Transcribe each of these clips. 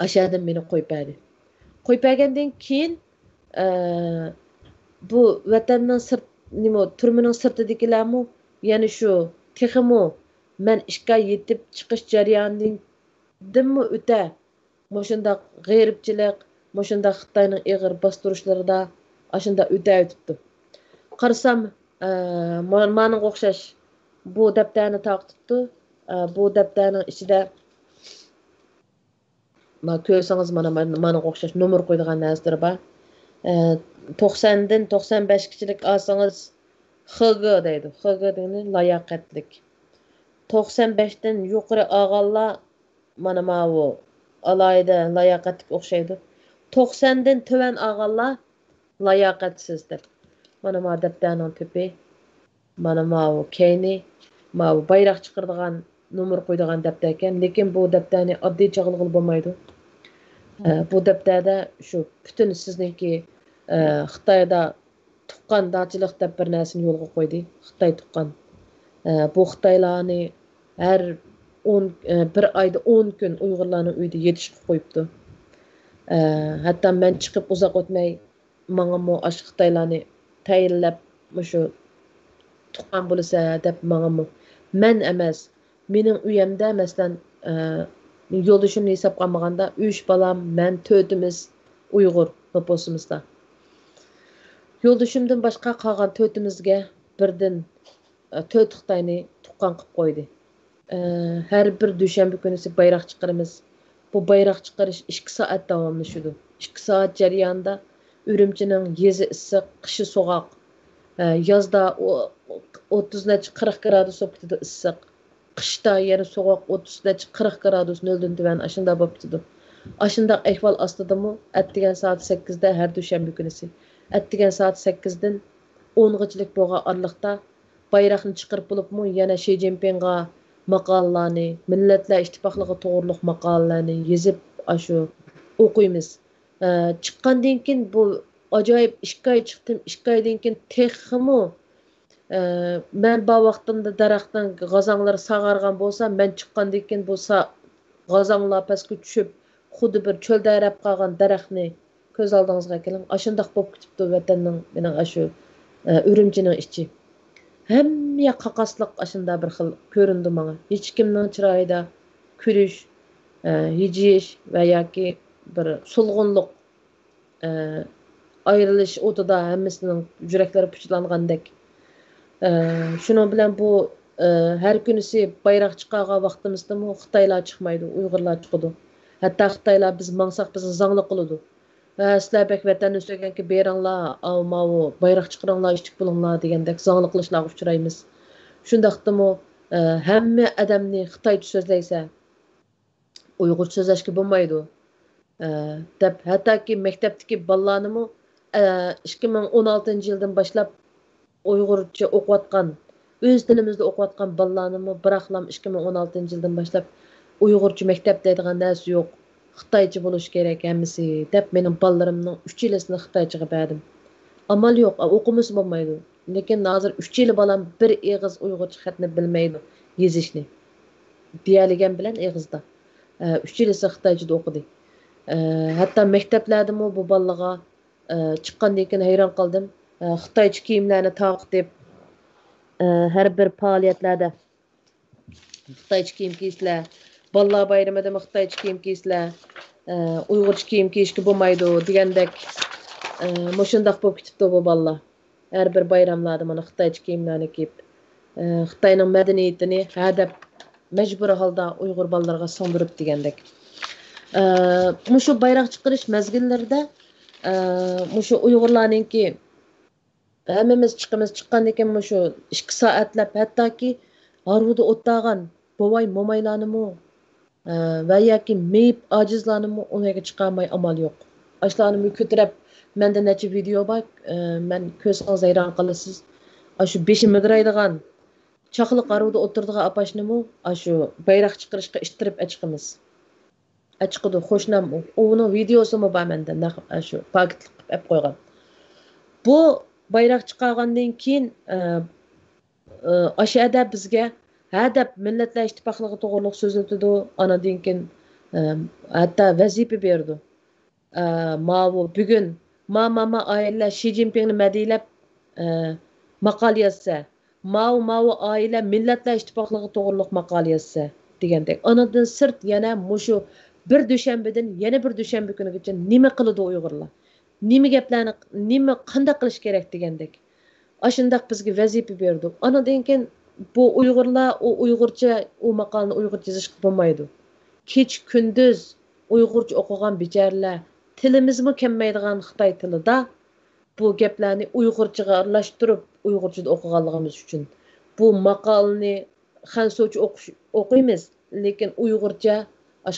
Aşağıdan beni koyup berdi. Koyup bergenden keyin bu vatanning sırt nima turmaning sirtidagilarmi yana shu texmi men ishga yetib chiqish jarayonidinmi o'ta mushunda g'ayribchilik mushunda Xitoyning ig'ir bostirishlarida ashunda o'ta o'tibdi. Qarasam mana o'xshash bu daftarni taqibdi. Bu daftarning ichida ko'rsangiz mana o'xshash nomer qo'ydigan narsalar bor. 90dan 95gachilik olsangiz XG deydi. XG degani layoqatlik. 95dan yuqori olganlar mana bu alayda layoqatlik o'xshaydi. 90dan tuvan olganlar layoqatsiz deb. Mana bu daftarning to'pi. Mana bu keyni, mana bu bayroq chiqaradigan nomer qo'ydigan daftar ekan, lekin bu daftarni oddiy chog'ilg'il bo'lmaydi. Bu daftarda shu butun sizningki Xitoyda tuqqan dachiliq deb bir narsani yo'lga qo'ydi. Xitoy tuqqan. Bu Xitoylarni har bir oyda 10 kun Uyg'urlarning uyida yetishib qo'yibdi. Hatto men chiqib uzoq o'tmay menga ash Xitoylarni tayinlab shu tuqqan bo'lsa deb menga men emas, mening uyimda masalan yo'ldoshimni hisob qilmaganda 3 balam, men 4imiz Uyg'ur nüfusimizda. Yo'ldoshimdan boshqa qolgan 4imizga birdan 4 Xitoyni tuqqan qilib qo'ydi. Her bir dushanba kunisi bayroq chiqaramiz. Bu bayroq chiqarish 2 soat davomlashadi. 2 soat jarayonida Urumchining yezi issiq, qishi so'g'oq, yozda 30-40 gradus o'tida issiq, qishda yana so'g'oq 30-40 gradus 0dan tuvan ashunda bo'lib ketadi. Ashunda ahvol ostidami atdigan soat 8da har dushanba kunisi. Atdigan soat 8dan 10gachilik bo'lgan oraliqda bayroqni chiqarib bo'libmi yana Xi Jinpingga maqolalarni, Millatlar Ittifoqligiga to'g'riliq maqolalarni yozib ashu o'qiymiz. Chiqqandan keyin bu ajoyib 2 oy chiqdim. 2 oydan keyin texmi men bu vaqtimda daraxtning g'azonlari sag'argan bo'lsa, men chiqqandan keyin bu g'azonlar pastga tushib, xuddi bir cho'lda arab qolgan daraxtni ko'z oldingizga keling. Ashundoq bo'lib ketibdi vatanning mening ashu Urumchining ichi. Hamma qaqasliq ashunda bir xil ko'rindi menga. Hech kimning chiroyida kulish, hijish va yoki bir sulg'unliq ayrilish o'tida hammasining yuraklari puchlangandek. Shuning bilan bu har kunisi bayroq chiqargan vaqtimizda Xitoylar chiqmaydi, Uyg'urlar chiqadi. Hatto Xitoylar biz mangsaq bizni zangli qiladi. Sizlar bek vatanni söygənki beringlar, avmavu bayroq chiqaringlar, ishtik bo'linglar degandek zangli qilishlarga uchraymiz. Shundaqdimi hamma odamni Xitoycha so'zlaysa, Uyg'urcha so'zlashga bo'lmaydi. Deb hattoki maktabdagi bolalarni 2016-yildan boshlab Uyg'urcha o'qiyotgan, o'z tilimizda o'qiyotgan bolalarni biroqlam 2016-yildan boshlab Uyg'urcha maktab deydigan narsa yo'q. Xitoycha bo'lish kerak hammasi deb mening bolalarimning 3 yilini Xitoychaga berdim. Amal yo'q, o'qimasi bo'lmaydi. Lekin hozir 3 yil bolam bir eg'iz Uyg'urcha xatni bilmaydi, yozishni. Diyaligan bilan eg'izda. 3 yil Xitoychada o'qidi. Hatto maktablarda bu bolalarga chiqqandan keyin hayron qoldim. Xitoycha kiyimlarni taqib har bir faoliyatlarda Xitoycha kiyim kiysizlar. Bolalar bayramida Xitoycha kiyim kiysizlar. Uyg'urcha kiyim kiyishga bo'lmaydi degandek mushundaq bo'lib ketibdi bu bolalar. Har bir bayramlarda mana Xitoycha kiyimlarni kiyib Xitoyning madaniyatini hadab majbur holda Uyg'ur bolalarga singdirib degandek. Mushu bayroq chiqarish mazgillarida mushu Uyg'urlarningki hammamiz chiqqandan keyin mushu 2 soatlab hattoki Harvuda o'tdagan bovay momaylarnimi va yoki meyib ojizlarnimi unaga chiqarmay amal yo'q. Ashlarni ko'tarib menda necha video bor, men ko'zingiz hayron qilasiz. Shu beshi migraydigan chaqliq Harvuda o'tirdigan apashnimi shu bayroq chiqarishga ishtirib chiqamiz. Açıqdı, xoşnam o. Onun videosu mu var mende? Shu paketlik qilib qo'ygan. Bu bayroq chiqargandan keyin aşağıda bizga hadab Millatlar Ittifoqligiga to'g'riliq so'zlatadi. Anadan keyin Hatta vazifa berdi. Mavu bugün mama aileler Xi Jinpingni madilab maqol yozsa, mavu aile millatlar ittifoqligi to'g'riliq maqol yozsa degandek. Anadan sirt yana mushu bir dushanbadan yana bir dushanba kunigacha nima qiladi Uyg'urlar? Nima gaplarni, nima qanday qilish kerak degandek. Ashundaq bizga vazifa berdi. Anadan keyin bu Uyg'urlar u Uyg'urcha u maqolni Uyg'urcha yozishga bo'lmaydi. Kech kunduz Uyg'urcha o'qigan bicharalar tilimizmi kelmaydigan Xitoy tilida bu gaplarni Uyg'urchaga aralashtirib Uyg'urchada o'qiganligimiz uchun bu maqolni Xansocha o'qiymiz, lekin Uyg'urcha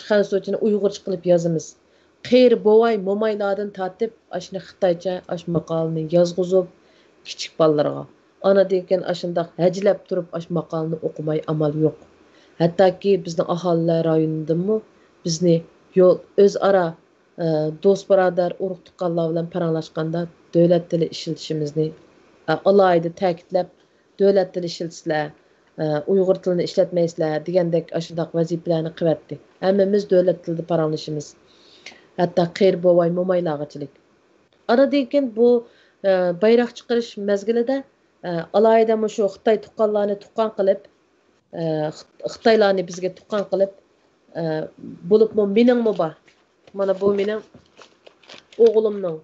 Xansochani Uyg'urcha qilib yozamiz. Qeyri bovay momaylardan tortib ashni Xitoycha ash maqolni yozg'izib kichik bolalarga ana degan ashundaq hajlab turib ash maqolni o'qimay amal yo'q. Hattoki bizning aholilar rayonidami bizni yo'l o'zaro do'st birodar urug' tuqqanlar bilan paranglashganda davlat tili ishlatishimizni alohida ta'kidlab davlat tili ishlatishlar, Uyg'ur tilini ishlatmaysizlar degandek ashundaq vazifalarni qilyapti. Hammamiz davlat tilida paranglashimiz. Hatto qeyr bovay momaylargachilik. Aradan keyin bu bayroq chiqarish mezgilida alohida shu Xitoy tuqqanlarni tuqqan qilib, Xitoylarni bizga tuqqan qilib, bo'libmi meningmi bor. Mana bu mening o'g'limning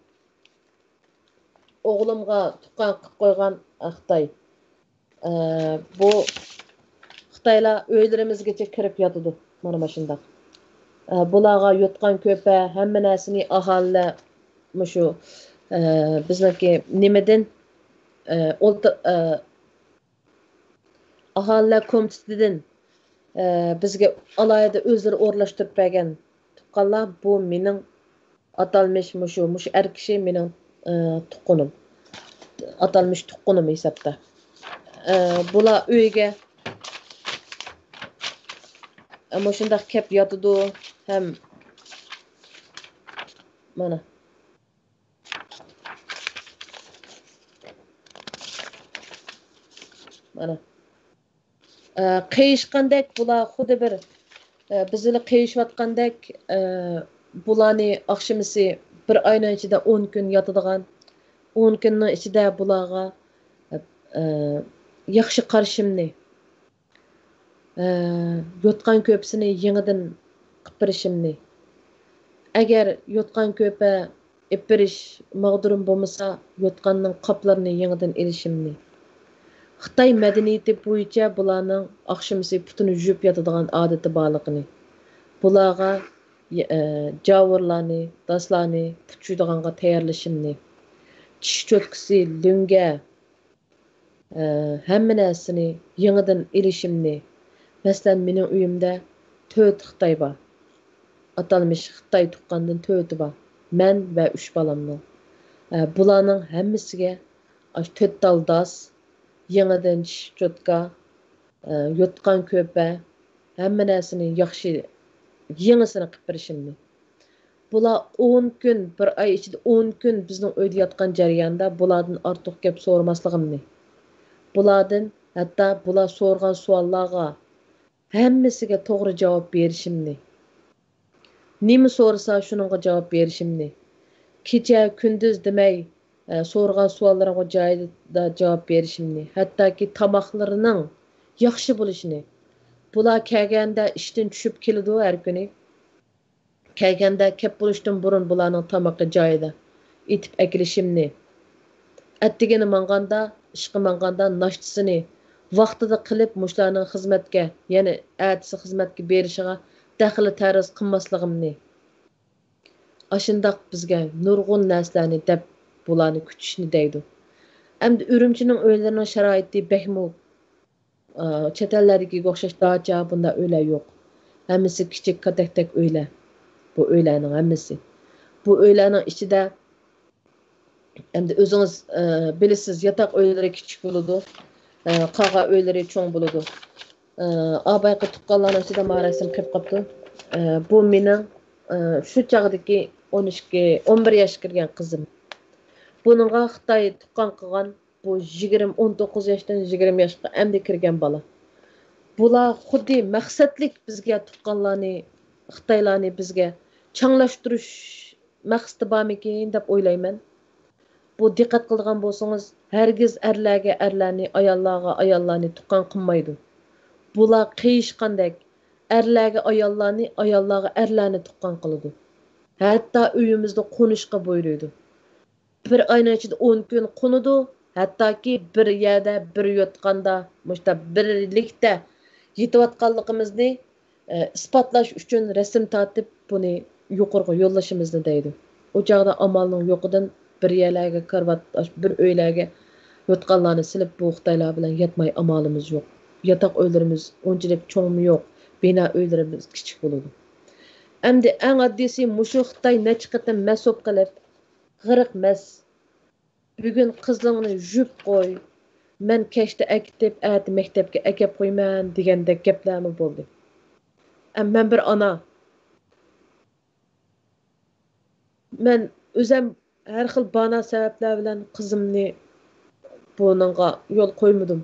o'g'limga tuqqan qilib qo'ygan Xitoy. Bu Xitoylar uylarimizgacha kirib yotadi. Mana shundaq. Bularga yotgan ko'pa hamma narsani aholilar shu bizniki nimadan aholilar komitetidan bizga alohida o'zlari o'rlashtirib bergan tuqqanlar bu mening atalmış mushu er kishi mening tuqqanim. Atalmış tuqqanim hisobda. Bular uyga ama shundaq kep yotidi ham mana qiyishqandek bular xuddi bir bizlar qiyishayotgandek bularni oqshimisi bir oyning ichida 10 kun yotadigan 10 kunning ichida bularga yaxshi qarshimni yotgan ko'psini yangidan qilib berishimni agar yotgan ko'pa epirish mag'durim bo'lmasa yotganning qoplarini yangidan elishimni Xitoy madaniyati bo'yicha bularning oqshimisi putini yuvib yotadigan odati borligini bularga javurlarni daslarni puchuydiganga tayyorlashimni tish cho'tkisi lunga hamma narsani yangidan elishimni masalan mening uyimda 4 Xitoy bor atalmış Xitoy tuqqandan 4 bor men va 3 bolamning bularning hammasiga 4 tal das yangidan tish cho'tka yotgan ko'pa hamma narsani yaxshi yangisini qilib berishimni bular 10 kun bir oy ichida 10 kun bizning uyda yotgan jarayonda bulardan ortiq gap so'ramasligimni bulardan hatto bular so'rgan savollarga hammasiga to'g'ri javob berishimni nima so'rasa shuningga javob berishimni kecha kunduz demay so'rgan savollarimga joyida javob berishimni hattoki tomoqlarining yaxshi bo'lishini bular kelganda ishdan tushib keladi har kuni kelganda kep bo'lishdan burun bularning tomoqi joyida etib akilishimni attigini manganda ishqa manganda nashtisini vaqtida qilib mushlarning xizmatga ya'ni atisi xizmatga berishiga daxli tarz qilmasligimni ashundaq bizga nurg'un narsalarni deb bularni kutishni deydi endi Urumchining o'ylarining sharoiti bekmu chet ellardagi o'xshash dacha bunda uylar yo'q hammasi kichik katakdak uylar bu uylarning hammasi bu uylarning ichida endi o'zingiz bilasiz yotoq uylari kichik bo'ladi qaga uylari cho'ng bo'ladi abayqi tuqqanlarning ichida marasim qilib qopdi bu mening shu chog'dagi 11 yoshga kirgan qizim buningga Xitoy tuqqan qilgan bu 19 yoshdan 20 yoshga endi kirgan bola bular xuddi maqsadlik bizga tuqqanlarni Xitoylarni bizga chanlashtirish maqsadi bormikin deb o'ylayman. Bu diqqat qilgan bo'lsangiz, hargiz erlarga erlarni, ayollarga ayollarni tuqqan qilmaydi. Bular qiyishqandek erlarga ayollarni, ayollarga erlarni tuqqan qiladi. Hatto uyimizda qo'nishga buyuruydi. Bir oyning ichida 10 kun qo'nadi, hattoki bir yerda bir yotganda, mushta birlikda yetayotganligimizni isbotlash uchun rasm tortib buni yuqoriga yo'llashimizni deydi. O chog'da amalning yo'qidan bir yerlarga karvat, bir uylarga yotganlarni silib bu Xitoylar bilan yetmay amalimiz yo'q. Yotoq uylarimiz unchalik cho'ngmi yo'q, bina uylarimiz kichik bo'ladi. Endi eng oddiysi mushu Xitoy necha qatam mas'ul qilib, g'iriqmas. Bugun qizingni yuvib qo'y. Men kechda akitib, ati maktabga akab qo'yman degandek gaplarmi bo'ldi. Men bir ana. Men o'zim har xil bana sabablar bilan qizimni buningga yo'l qo'ymadim.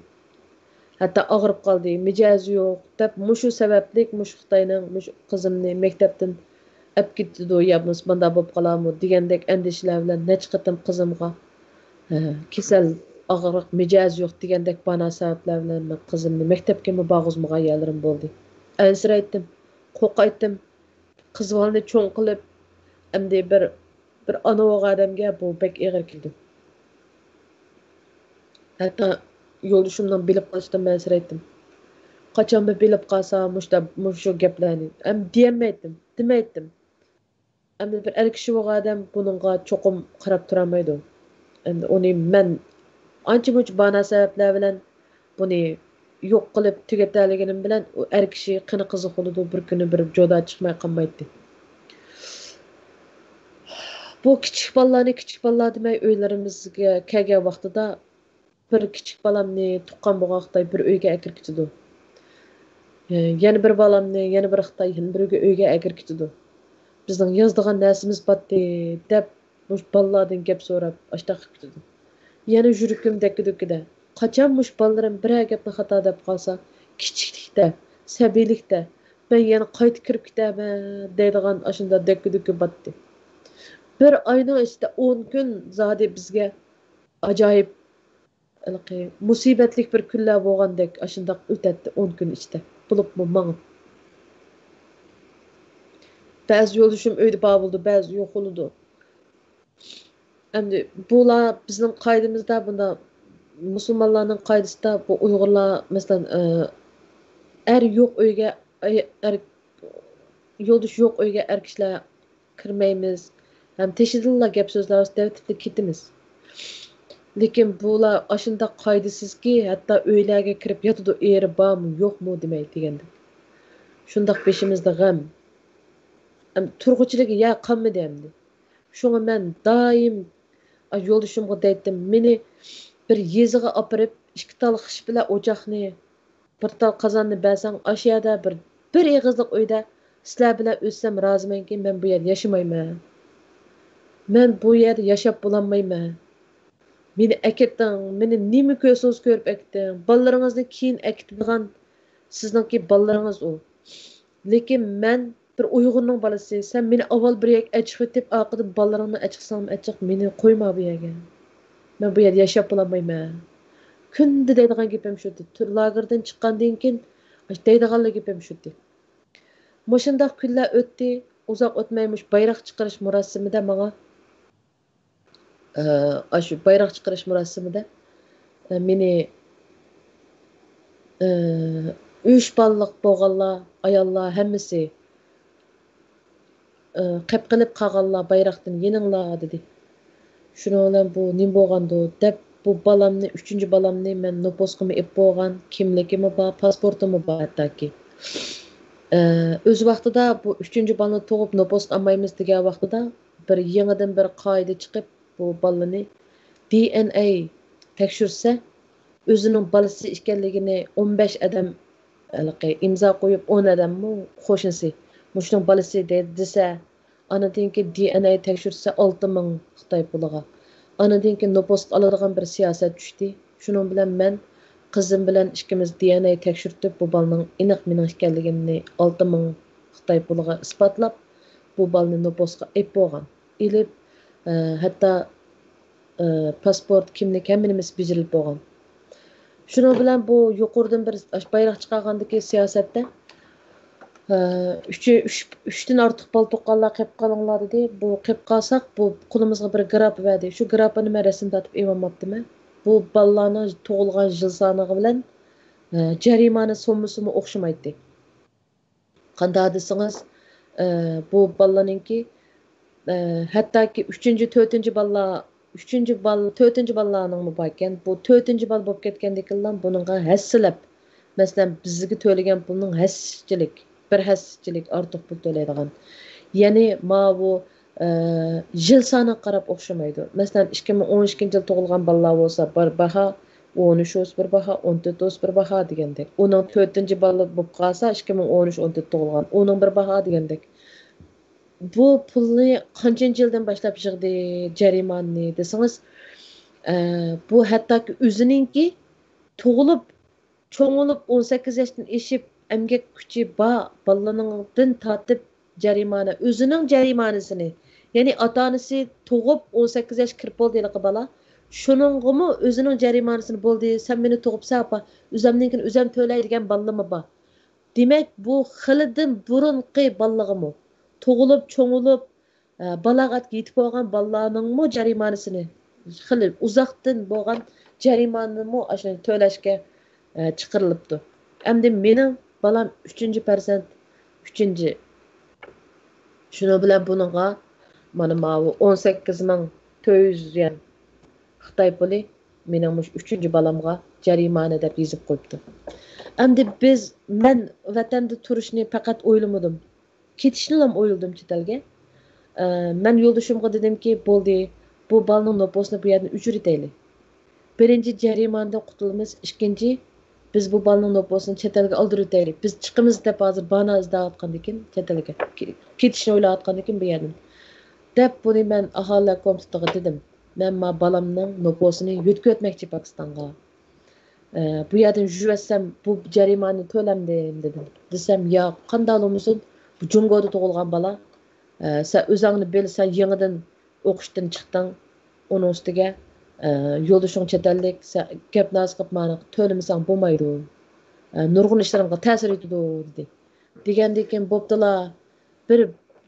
Hatto og'rib qoldi, mijozi yo'q deb mushu sabablik mushu Xitoyning mushu qizimni maktabdan olib ketdi, yabmus bunda bo'lib qolarmi degandek andishlar bilan necha qatam qizimga kasal og'riq mijoz yo'q degandek bana sabablar bilan men qizimni maktabga borg'izmagan yerlarim bo'ldi. Ansiraytdim, qo'rqaytdim, qizimni cho'ng qilib endi bir ana odamga bu bek og'ir keldi. Hatto yo'lishimdan bilib qolishdan men ansiraytdim. Qachon bilib qolsa mushu gaplarni ham demaydim. Endi bir er kishi bo'lgan odam buningga cho'qim qarab turolmaydi. Endi uni men ancha-muncha bana sabablar bilan buni yo'q qilib tugataliginim bilan u er kishi qini qiziq bo'ladi, bir kuni bir joda chiqmay qolmaydi. Bu kichik bolalar demay uylarimizga kelgan vaqtida bir kichik balamni tuqqan bo'lgan Xitoy bir uyga akirkitdi. Yana bir balamni, yana bir Xitoy bir uyga akirkitdi. Bizning yozdigan narsamiz batdi deb mush bolalardan gap so'rab ashtaq qilib. Yana yurikim dakki-dukkida. Qachon mush bolalarim bir gapni xato deb qolsa, kichiklikda, sabiylikda men yana qaytib kirib ketaman deydigan ashunda dakki-dukki batdi. Bir oyning ichida 10 kun zodi bizga ajoyib musibatlik bir kunlar bo'lgandek ashundaq o'tadi 10 kun ichida. Bo'libmi ma'lum. Ba'zi yo'lishim uyda bor bo'ldi, ba'zi yo'q bo'ldi. Endi bular bizning qoidamizda bunda musulmonlarning qoidasida bu Uyg'urlar masalan er yo'q uyga yo'ldish yo'q uyga er kishilar kirmaymiz. Ham teshidilla gap so'zlar deb ketimiz. Lekin bular ashunda qoidasizki, hatto uylarga kirib yotadi, eri bormi, yo'qmi demaydi deganda. Shundaq beshimizda g'am. Turg'uchiligi ya qolmadi endi. Shunga men doim yo'lishimga deydim, meni bir yeziga opirib, 2 tal xish bilan o'choqni, bir tal qozonni bersang, ashyoda bir egizlik uyda sizlar bilan o'ssam rozimanki, men bu yerda yashamayman. Men bu yerda yashab bo'lolmayman. Meni akitding, meni nima ko'rsangiz ko'rib akitding. Bolalaringizni keyin akitadigan sizningki bolalaringiz u. Lekin men bir Uyg'urning bolasi, sen meni avval bir yak achiq o'tib, oqida bolalaringni achiqsam achiq meni qo'yma bu yerga. Men bu yerda yashab bo'lolmayman. Kunda deydigan gapim shu. Lagerdan chiqqandan keyin deydigan gapim shu. Mushundaq kunlar o'tdi, uzoq o'tmaymish bayroq chiqarish marosimida menga shu bayroq chiqarish marosimida meni 3 balliq bo'lganlar, ayollar hammasi qep qilib qolganlar bayroqdan yeninglar dedi. Shuni bilan bu nim bo'lgandi deb bu balamni 3-chi balamni men noposqimi ep bo'lgan, kimligimi bor, pasportimi bor hattoki. O'z vaqtida bu 3-chi balani tug'ib nopost olmaymiz degan vaqtida bir yangidan bir qoida chiqib bu balani DNA tekshirsa o'zining balasi ekanligini 15 odam imzo qo'yib 10 odammi qo'shnisi mushning balasi desa, anadan keyin DNA tekshirsa 6000 Xitoy puliga. Anadan keyin nopost oladigan bir siyosat tushdi. Shuning bilan men qizim bilan ikkimiz DNA tekshirtib bu balaning aniq mening ekanligini 6000 Xitoy puliga isbotlab bu balni noposga ep bo'lgan. Ilib hatto pasport, kimlik hammanimiz bejirilib bo'lgan. Şunun bilan bu yuqoridan bir bayraq chiqargandagi siyosatda uchdan ortiq bal to'qqanlar qilib qolinglar dedi. Bu qilib qolsak, bu qo'limizga bir grap berdi. Shu grapini men rasm tatib evamoqdiman. Bu ballarning tug'ilgan yil soni bilan jarimani so'mmusimi o'xshamaydi. Qanday desangiz, bu ballarninki hattoki 3-4 ballar 4 ballarning bor ekan. Bu 4 bal bo'lib ketgandikilan buningga hassilab, masalan, bizga to'lagan pulning hassichilik, bir hassichilik ortiq pul to'laydigan. Ya'ni bu yil soniga qarab o'xshamaydi. Masalan, 2012-yil tug'ilgan ballar bo'lsa, bir baho 13 bir baho, 14 bir baho degandek. Uning 4-bali bo'lib qolsa, 2013-14 tug'ilgan, uning bir baho degandek. Bu pulni qancha yildan boshlab yig'di jarimani desangiz, bu hattoki o'zininki tug'ilib, cho'ng'ilib 18 yoshdan eshib emgak kuchi bor bolalardan tortib jarimani, o'zining jarimanisini, ya'ni ota-onasi tug'ib 18 yosh kirib bo'ldi bola, shuningmi o'zining jarimanisini bo'ldi, sen meni tug'ibsan, apa, o'zimninkini o'zim to'lay degan bolalarmi bor. Demak, bu xilidan burunqi bolalarmi tug'ilib, cho'ng'ilib, balog'atga yetib olgan bolalarning jarimanisini xili uzoqdan bo'lgan jarimanimi ashuni to'lashga chiqarilibdi. Endi mening balam 3-farzand, 3. Shuni bilan buningga mana 18,400 yen Xitoy puli mening 3 balamga jarimani deb yozib qo'yibdi. Endi men vatanda turishni faqat o'ylamadim. Ketishni ham o'yladim chet-elga. Men yo'ldoshimga dedimki, bo'ldi, bu balning noposini bu yerdan o'chiraylik. Birinchi jarimandan qutulamiz, ikkinchi biz bu balning noposini chet-elga oldiraylik. Biz chiqimiz deb hozir bana izlayotgandan keyin chet-elga ketishni o'ylayotgandan keyin bu yerdan. Deb buni men aholi komitetiga dedim. Men balamning noposini yo'tkazmoqchi Pokistonga. Bu yerdan yurasam bu jarimani to'lamdim dedim. Desam, yo'q, qanday bo'lmasin, bu Jungoda tug'ilgan bola. Sen o'zingni bil, sen yangidan o'qishdan chiqding, uning ustiga yo'ldoshing chet-ellik, sen gap naz qilib meni to'lamasang bo'lmaydi. Nurg'un ishlarimga ta'sir etadi dedi. Degandan keyin bo'ptilar, bir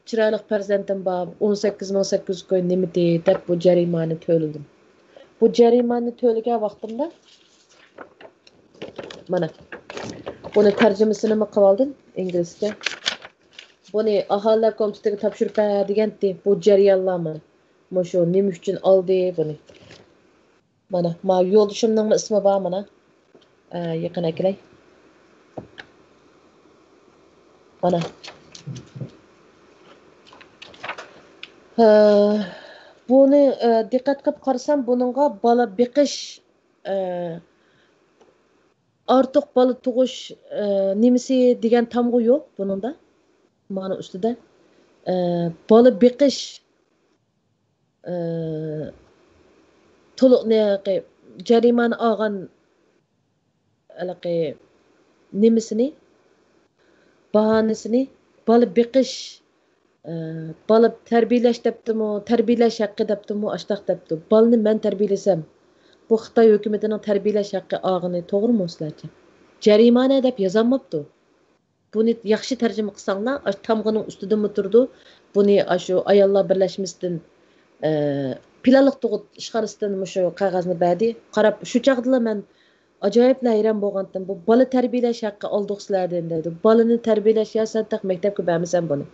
chiroyli farzandim bor, 18,800 ko'y nima deb bu jarimani to'ladim. Bu jarimani to'lagan vaqtimda mana buni tarjimasini qilib oldim inglizcha. Buni aholi komitetiga topshirib degandi. Bu jarayonlarni shu nima uchun oldi buni. Mana yo'ldoshimning ismi bor mana. Yaqin aklay. Mana. Buni diqqat qilib qarasam, buningga bola beqish, ortiq bola tug'ish nimasi degan tamg'u yo'q buningda. Mana ustida bola beqish to'liqni jarimani olgan nimasini bahonasini bola beqish bola tarbiyalash debdimi, tarbiyalash haqqi debdimi, ashtaq debdi. Bolani men tarbiyalasam, bu Xitoy hukumatining tarbiyalash haqqi olgani to'g'rimi sizlarcha? Jarimani deb yozolmabdi. Buni yaxshi tarjima qilsanglar, tamg'ining ustida turdi. Buni shu ayollar birlashmasidan planliq tug'ut ishxonasidan shu qog'ozni berdi. Qarab, shu chaqda men ajoyib hayron bo'lgandim. Bu bola tarbiyalash haqqi oldik sizlardan dedi. Bolani tarbiyalash ya sen taq maktabga bermasan buni.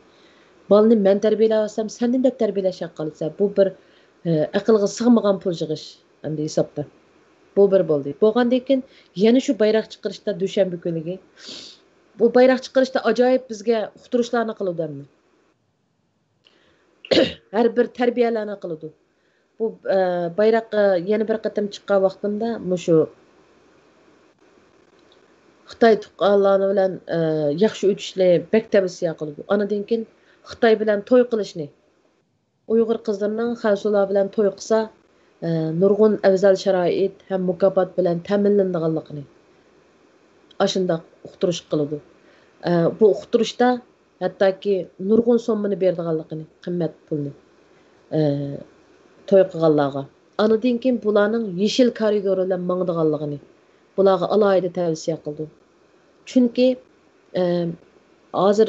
Bolani men tarbiyalasam, sendan deb tarbiyalash haqqi olsa, bu bir aqlga sig'magan pul yig'ish endi hisobda. Bu bir bo'ldi. Bo'lgandan keyin yana shu bayroq chiqarishda dushanba kunigi bu bayroq chiqarishda ajoyib bizga uqtirishlarni qiluvdimmi? Har bir tarbiyalarni qiladi. Bu bayroq yana bir qatam chiqqan vaqtimda shu Xitoy tuqqanlarni bilan yaxshi o'tishni bek tavsiya qiladi. Anadan keyin Xitoy bilan to'y qilishni, Uyg'ur qizlarining xalsular bilan to'y qilsa, nurg'un afzal sharoit ham mukofot bilan ta'minlanadiganligini ashunda uqtirish qiladi. Bu uqtirishda hattoki nurg'un so'mmani berdiganligini, qimmat pulni to'y qilganlarga. Anadan keyin bularning yeshil koridori bilan mangdiganligini bularga alohida tavsiya qildim. Chunki hozir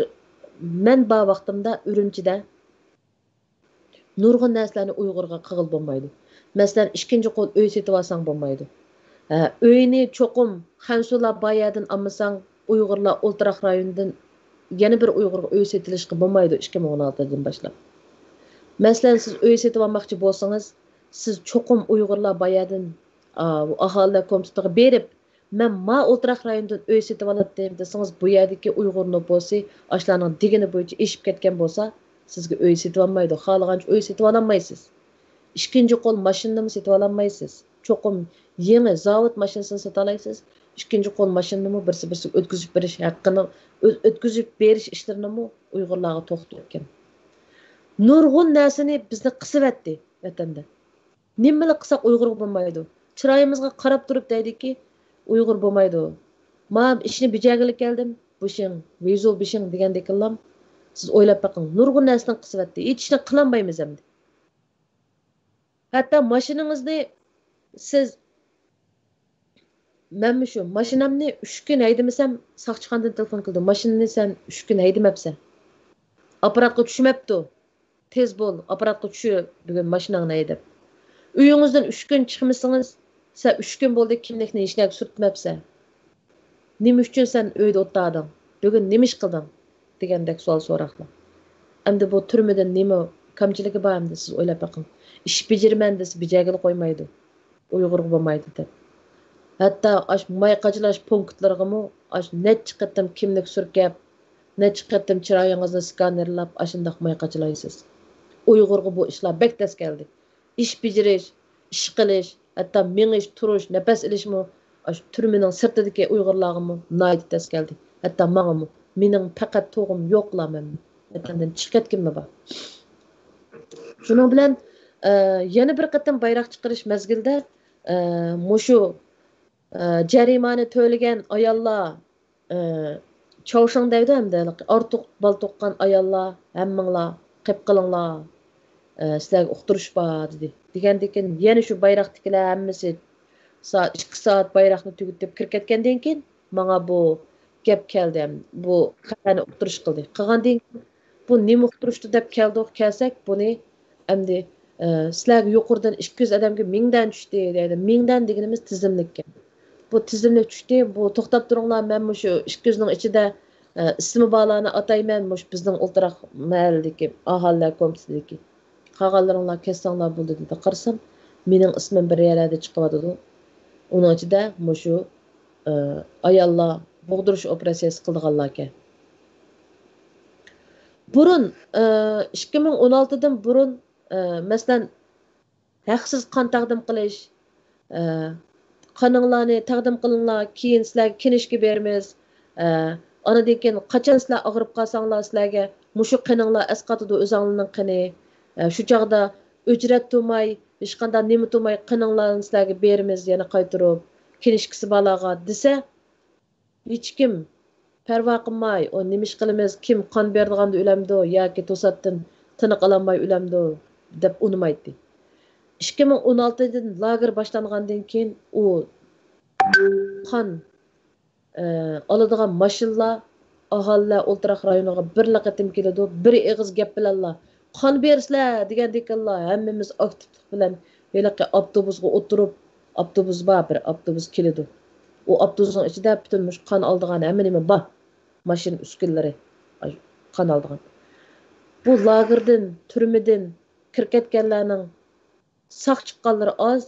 men bor vaqtimda Urumchida nurg'un narsalarni Uyg'urga qilib bo'lmaydi. Masalan, ikkinchi qo'l uy setib olsang bo'lmaydi. Uyni cho'qim Xansula bayadin olmasang, Uyg'urlar o'ltiraq rayonidan yana bir Uyg'urga uy setilishga bo'lmaydi 2016dan boshlab. Masalan, siz uy setib olmoqchi bo'lsangiz, siz cho'qim Uyg'urlar bayadin aholi komitetiga berib, men ma o'ltiraq rayondan uy setib oldim desangiz, bu yerdagi Uyg'ur nupusi ashlarning digini bo'yicha eshib ketgan bo'lsa, sizga uy setib olmaydi. Xohlagancha uy setib olmaysiz. İkinci qo'l mashinani setib olmaysiz. Cho'qim yangi zavod mashinasini sota olasiz. İkinci qo'l mashinani birsi o'tkazib berish haqqini o'tkazib berish ishlarini Uyg'urlarga to'xtatgan. Nurg'un narsani bizni qisib vatanda. Nimani qilsak Uyg'ur bo'lmaydi. Chiroyimizga qarab turib deydiki, Uyg'ur bo'lmaydi. Men ishni bajargili keldim. Bushing, vizu bishing degandek qillam. Siz o'ylab boqing. Nurg'un narsani qisib hech ishni qilolmaymiz endi. Hatta mashinangizni siz men shu mashinamni 3 kun haydamasam saqchiqondan telefon qildi. Mashinani sen 3 kun haydamabsan. Apparatga tushmabdi. Tez bo'l, apparatga tushib bugun mashinangni haydab. Uyingizdan 3 kun chiqmasangiz, sen 3 kun bo'ldi kimlikni hech narsa surtmabsan. Nima uchun sen uyda o'tirding? Bugun nima ish qilding? degandek savol so'raqlar. Endi bu turmadan nima kamchiligi bor endi siz o'ylab boqing. İş becirmen dese becergili koymaydı. Uyg'ur bo'lmaydi deb. Hatto aş mayqacılash punktlarigami aş net chiqatdim kimlik surkab, net chiqatdim chiroyingizni skanerlab ashundaq mayqacılaysiz. Uyg'urga bu ishlar bek tez keldi. İş becerish, ish qilish, hatto menish, turish, nafas ilishmi aş turmining sirtidagi Uyg'urlarga nayt tez keldi. Hatto menga mening faqat to'g'im yo'qlaman. Vatandan chiqatgimmi bor. Shuning bilan yana bir qatam bayroq chiqarish mezgilda mushu jarimani to'lagan ayollar Çavuşan deydi hamda ortiq bal toqqan ayollar hammanglar qilib qilinglar sizlarga uqtirish bor dedi. Degandekin yana shu bayroqdagilar hammasi soat 2 soat bayroqni tugitib kirib ketgandan keyin menga bu gap keldi. Bu qani uqtirish qildi. Qilgandan bu nima uqtirishdi deb kelsak buni endi sizlarga yuqoridan 200 odamga 1000dan tushdi deydi. 1000dan deganimiz tizimlikka. Bu tizimlik tushdi. Bu to'xtab turinglar, men shu 200 ning ichida ismi borlarni atayman, bizning o'ltiraq mahallidagi aholilar komitetidagi. Qolganlaringlar kessanglar bo'ldi dedi. Qarasam, mening ismim bir yerlarda chiqyapti. Uning ichida shu ayollar bug'dirish operatsiyasi qilganlar ekan. Burun 2016dan burun masalan haqsiz qon taqdim qilish, qoninglarni taqdim qilinglar, keyin sizlarga kinishga beramiz. Anadan keyin qachon sizlar og'rib qolsanglar sizlarga mushu qoninglar asqatidi o'zinglarning qini. Shu chaqda ücret to'may, hech qanday nima to'may qoninglarni sizlarga beramiz, yana qaytirib kinishkisi balaga desa, hech kim parvo qilmay, o nima ish qilamiz, kim qon berdiganda o'lamdi yoki to'satdan tiniq ololmay o'lamdi deb unmaydi. 2016dan lager boshlangandan keyin u qon oladigan mashinalar aholilar o'ltiraq rayoniga bir qatim keladi, bir og'iz gap bilanlar qon bersizlar degandekanlar hammamiz aktivlik bilan heliqi avtobusga o'tirib, avtobus bor, bir avtobus keladi. O avtobusning ichida butun qon oldigan hamma nima bor. Mashina uskunlari qon oldigan. Bu lagerdan, turmadan kirib ketganlarning saq chiqqanlari oz,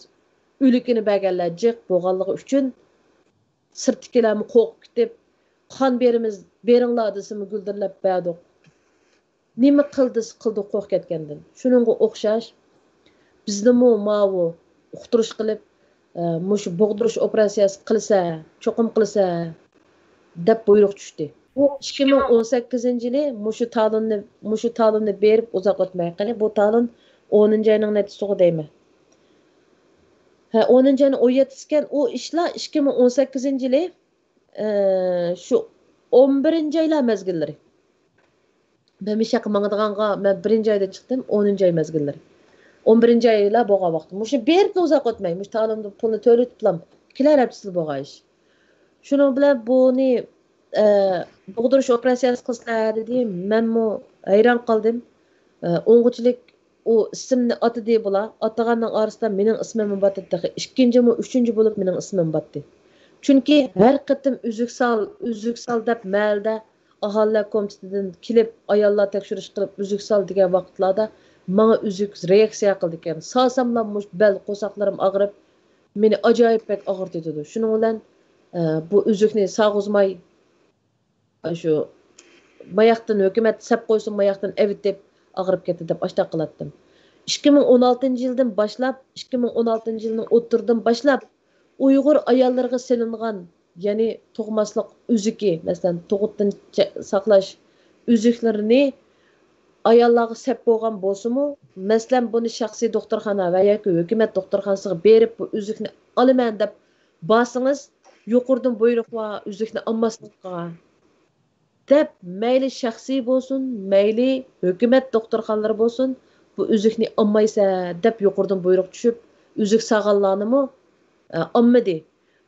o'likini berganlar jiq bo'lganligi uchun sirtkilarni qo'qib ketib, qon berimiz, beringlar desimi guldirlab berdik. Nima qildi qo'rqib ketgandan. Shuningga o'xshash biznimi mavu uqtirish qilib, mushu bug'dirish operatsiyasi qilsa, cho'qim qilsa deb buyruq tushdi. Bu 2018-yili mushu ta'limni berib uzoq o'tmay qani bu ta'lim 10-oyning natijasiga deyman. 10-oyning 17 ekan, u ishlar 2018-yili shu 11-oylar mezgillari. Ben bir şaka mağdığanğa ben birinci ayda çıktım 10. ay mezgilleri. 11. ayla boğa baktım. Muşu bir de uzak ötmey. Muş tanımda pulunu töre tutlam. Kiler hepsi boğa iş. Şunun bilen bunu buğduruş operasyası kılsınlar dedi. Ben mu hayran kaldım. Oňguçylyk o isimni aty diye bola. Ataganyň arasynda meniň ismim batdy. İkinji mi, üçünji bolup meniň ismim batdy. Çünki her kıtım üzüksal dep mälde ahalla komitetinden kilip ayallar tekşürüş kılıp üzüksal digen vaqtlarda maňa üzük reaksiýa kıldy eken. Sasamlanmış bel qosaklarym agyryp meni ajaýyp bek agyrtdy. Şunuň bilen bu üzükni saguzmay şu mayaktan hökümet sep koysun mayaktan evet dep agırıp ketdi dep aşta kılattım. 2016 yıldan başlap 2016 yılının oturdan başlap Uygur ayallarga selingan yani toğmaslık üzüki mesela toğuttan saklaş üzüklerini ayallarga sep bolgan bolsumu mesela bunu şahsi doktorxana ve yoki hökümet doktorxanasıga berip bu üzükni alıman dep basınız yuqurdan buyruk va üzükni almaslıkka dep meyli şahsi bolsun, meyli hökümet doktorxanalary bolsun, bu üzükni almaysa dep yuqurdan buyruk düşüp, üzük sağallanımı almadı.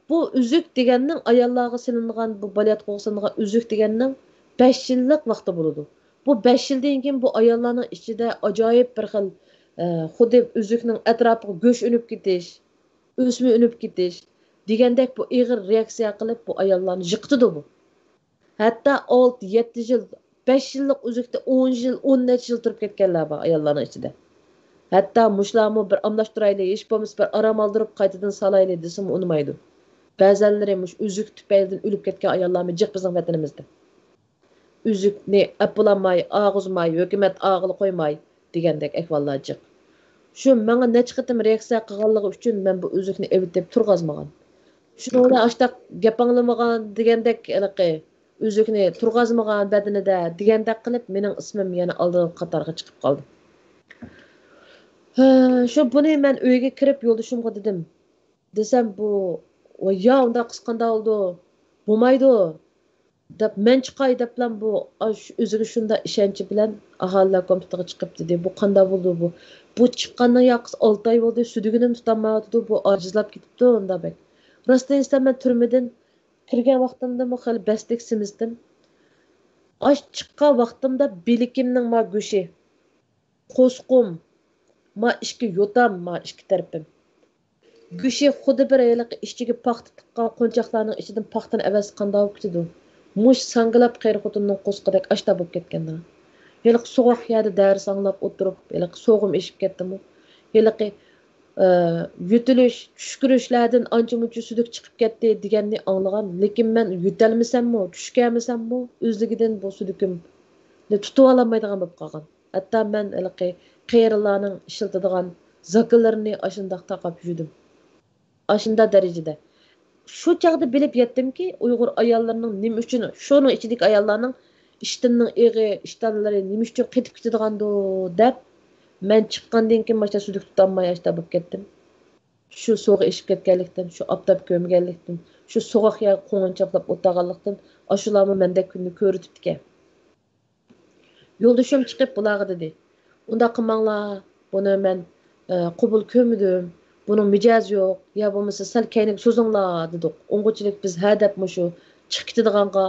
Bu üzük degenning ayallarga silingan, bu balyat qoğsanıgan üzük degenning 5 yıllık vaqti boludu. Bu 5 yıldan keyin bu ayallarning içinde ajoyib bir xil xuddi üzükning atrapyga göş önüp ketiş, ösme önüp ketiş degandek bu ig'ir reaksiya qilib bu ayallarni yiqitdi bu. Hatta 6-7 yıl, 5 yıllık üzükte 10 yıl, 10 neçe yıl durup ketkenler var ayalların içinde. Hatta muşlamı bir amlaştıraylı, iş bomis bir aram aldırıp kaytadan salaylı desim unumaydı. Bazıları üzük tüpeyden ölüp ketken ayallarımı cık bizim vatanımızda. Üzük ne apılanmay, ağızmay, hükümet ağılı koymay degendek ekvallar cık. Şu bana ne çıkıtım reaksiya kıgallığı üçün ben bu üzükni evit deyip turgazmagan. Şunu ola açtak gapanglamagan degendek elaqi. Üzükni turgazmagan bedinide degendek qilip mening ismim yana aldığım qatarga chiqib qoldi. Şu bunu men uyga kirib yo'ldoshimga dedim. Desem bu ya unda qisqanda oldu. Bo'lmaydi. Dep men chiqay dep bilan bu o'ziga shunda ishonchi bilan ahalla kompyuterga chiqib dedi. Bu qanda bo'ldi bu. Bu chiqqandan yaqis 6 oy bo'ldi. Sudiginim tutanmayotdi. Bu ajizlab ketibdi unda bek. Rostdan esa men turmadan kirgan vaqtimda bu xil bastik simizdim. Aş chiqqan vaqtimda bilikimning ma go'shi, qo'squm, ma ishki yotam, ma ishki tarafim. Go'shi xuddi bir ayliq ishchiga paxta tiqqan qo'nchoqlarning ichidan paxtani avaz qanday bo'lib ketdi. Mush sangilab qayr xotinning qo'sqidek ashta bo'lib ketganda. Heliq so'g'oq yerda dars anglab o'tirib, heliq so'g'im eshib ketdim. Heliq yutilish, tushkurishlardan ancha-muncha suduk chiqib ketdi deganni anglagan, lekin men yutalmasammi, tushganmisammi, o'zligidan bu sudukimni tutib olmaydigan bo'lib qolgan. Hatto men qeyrilarning ishiltadigan zakillarini ashundaq taqab yurdim. Ashunda darajada. Shu chaqda bilib yetdimki, Uyg'ur ayollarining nima uchun, shoning ichidagi ayollarning ishtinning eg'i, ishtonlari nima uchun qetib ketadigandu deb men chiqqandan keyin boshqa suduk tutolmay ashta bo'lib ketdim. Shu so'g'i ishib ketganlikdan, shu optab ko'mganlikdan, shu so'g'aq yer qo'nchaplab o'tganlikdan ashularni mendek kunni ko'ritibdi. Yo'ldoshim chiqib bularga dedi. Unda qilmanglar, buni men qabul ko'rmadim. Bunun mijoz yo'q, ya bo'lmasa sal kaynik so'zinglar dedik. O'ng'uchilik biz hadab mushu chiqib ketadiganqa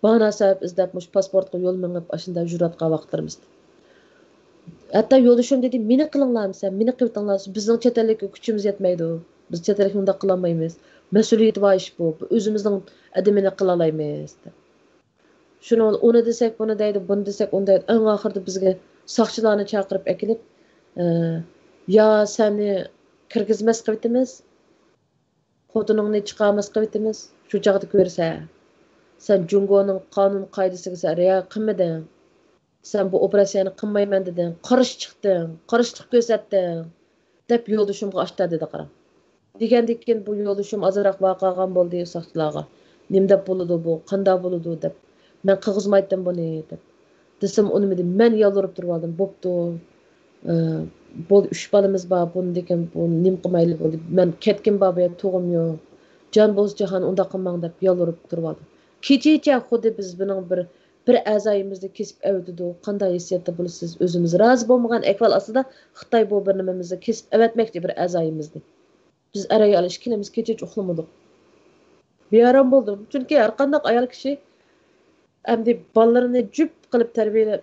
bahona sabab izlab mush pasportga yo'l mengib ashunda juratga vaqtlarimiz. Hatta yo'ldoshim dedi, meni qilinglarmisa, meni qiltinglar, bizning chet ellikka kuchimiz yetmaydi. Biz chet ellikni unda qila olmaymiz. Mas'uliyat va ish bu. O'zimizning adamini qila olmaymiz. Shuni uni desak, buni deydi, buni desak, unda eng oxirida bizga soqchilarni chaqirib akilib, ya seni kirgizmas qilibmiz, xotiningni chiqarmas qilibmiz, shu chaqda ko'rsa, sen Jungoning qonun qoidasiga rioya qilmading. Sen bu operasyonu qilmayman deding, qarshi chiqding, qarshilik ko'rsatding deb yo'ldoshimga ochdi dedi qara. Degandan keyin bu yo'ldoshim azroq vaqagan bo'ldi soqchilarga. Nimda bo'ladi bu, qanday bo'ladi deb. Men qilg'izmaydim buni deb. Desam unimidi, men yolvorib turib oldim. Bo'pti. Bu 3 balamiz bor, buni degan bu nim qilmayli bo'ldi. Men ketkim bor, bu to'g'im yo'q. Jon bo'z jahon unda qilmang deb yolvorib turib oldim. Kechicha xuddi biz buning bir bir a'zoyimizni kesib avdidi. Qanday hissiyatda bo'lasiz? O'zimiz rozi bo'lmagan ahvol aslida Xitoy bu bir nimamizni kesib avatmoqchi bir a'zoyimizni. Biz araya alış kelimiz kecha uxlamadik. Bearam bo'ldim. Chunki har qanday ayol kishi endi bolalarini jup qilib tarbiyalab,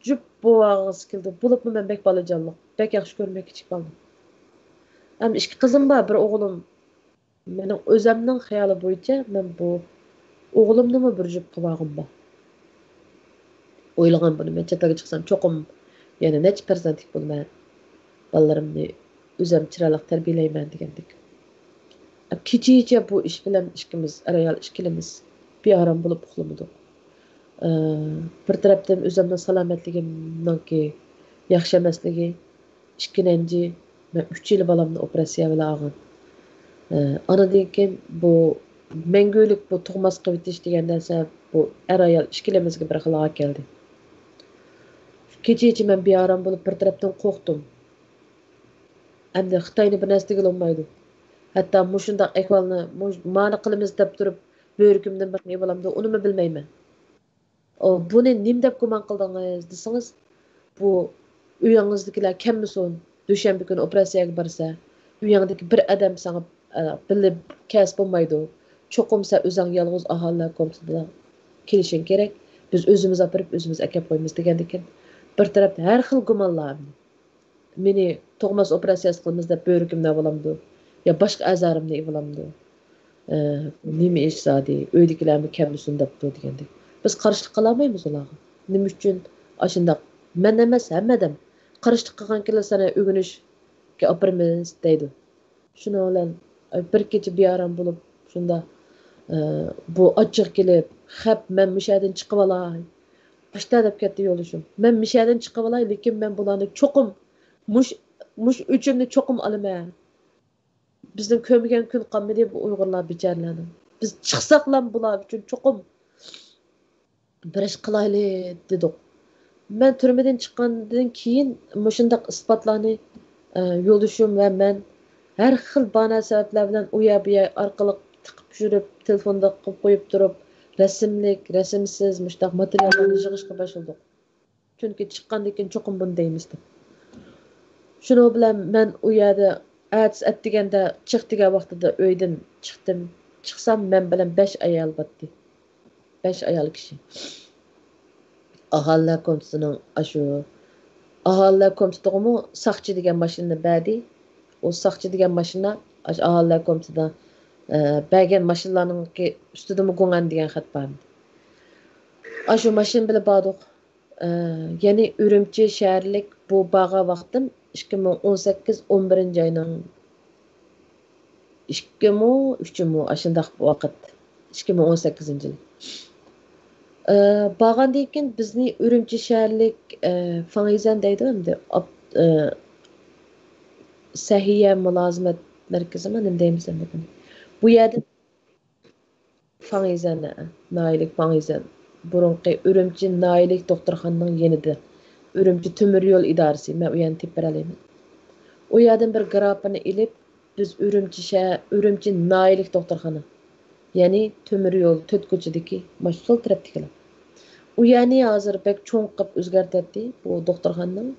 jup bo'g'isi keldi. Bo'libmi men bek bolajonliq. Bek yaxshi ko'rmay kichik bo'ldim. Ham ikki qizim bor, bir o'g'lim. Mening o'zimning xayoli bo'yicha men bu o'g'limni bir jup qilmag'im bor. O'ylagan buni men chetga chiqsam cho'qim yana necha farzandlik bo'lman. Bolalarimni o'zim chiroyli tarbiyalayman degandek. Kechicha bu ish bilan ikkimiz arayal ikkimiz bearam bo'lib uxlamadik. Bir tarafdan o'zimning salomatligimningki yaxshi emasligi, ikkinchi men 3 yil bolamni operatsiya bilan olgan. Anadan keyin bu mangulik bu tug'mas qilib etish degan narsa bu arayal ikkilimizga bir xil keldi. Kechicha men bearam bo'lib bir tarafdan qo'rqdim. Endi Xitoyni bir narsa qilolmaydi. Hatta mushundaq ahvolni ma'ni qilamiz deb turib, bo'rkimdan bir ne bo'lamdi, uni bilmayman. Buni nim deb gumon qildingiz desangiz, bu uyingizdagilar kimmisin? Dushanba kuni operatsiyaga borsa, uyingdagi bir odam sana bilib kasb bo'lmaydi. Cho'qimsa o'zing yolg'iz aholilar komitida kelishing kerak. Biz o'zimiz olib o'zimiz akab qo'yamiz degandikin bir tarafda har xil gumonlar. Meni tug'mas operatsiyasi qilamiz deb bo'rkimda bo'lamdi. Ya boshqa a'zorimni bo'lamdi. Nima ish zodi, uydagilarni kammisin deb degandek. Biz qarshilik qila olmaymiz ularga. Nima uchun ashundaq men emas hammadan qarshilik qilgan kelar sana o'ginishga opirmiz deydi. Shuni bilan bir kecha bearam bo'lib shunda bu ochiq kelib, "Xap, men mishadan chiqib olay." Boshda deb ketdi yo'lishim. Men mishadan chiqib olay, lekin men bularni cho'qim mush uchimni cho'qim olaman. Bizning ko'migan kun qolmadi bu Uyg'urlar bechoralarni. Biz chiqsaqlam bular uchun cho'qim bir ish qilayli dedik. Men turmadan chiqqandan keyin mushundaq isbotlarni yo'ldoshim va men har xil bana sabablar bilan u yoqqa orqali tiqib yurib, telefonda qilib qo'yib turib, rasmlik, rasmsiz mushtaq materiallarni yig'ishga boshladik. Chunki chiqqandan keyin cho'qim buni deymiz deb. Shuning bilan men u yerda atdeganda chiq degan vaqtida uydan chiqdim. Chiqsam men bilan 5 ayol batdi. 5 ayol kishi. Ahalla komisining ashu ahalla komisining saqchi degan mashina badi. O saqchi degan mashina ahalla komisidan bergan mashinalarning ustida mugongan degan xat bor. Ashu mashina bilan bordik. Ya'ni Urumchi shaharlik bu bağa vaqtim 2018-11 ayning 3 ashundaq vaqt 2018-yil. Bağandan keyin bizni Urumchi shaharlik Fangizan deydi endi sahiya mulozimat markazimi nima deymiz endi. Bu yerda Fangizan, Nailik Fangizan burunqi Urumchi Nailik doktorxonaning yanida. Urumchi temir yo'l idorasi. Men u yerni tepib beralayman. U yerdan bir grafini ilib biz Urumchi Nailik doktorxona. Ya'ni temir yo'l to'rt ko'chadagi mashhur tarafdagilar. U yerni hozir bek cho'ng qilib o'zgartirdi bu doktorxonaning.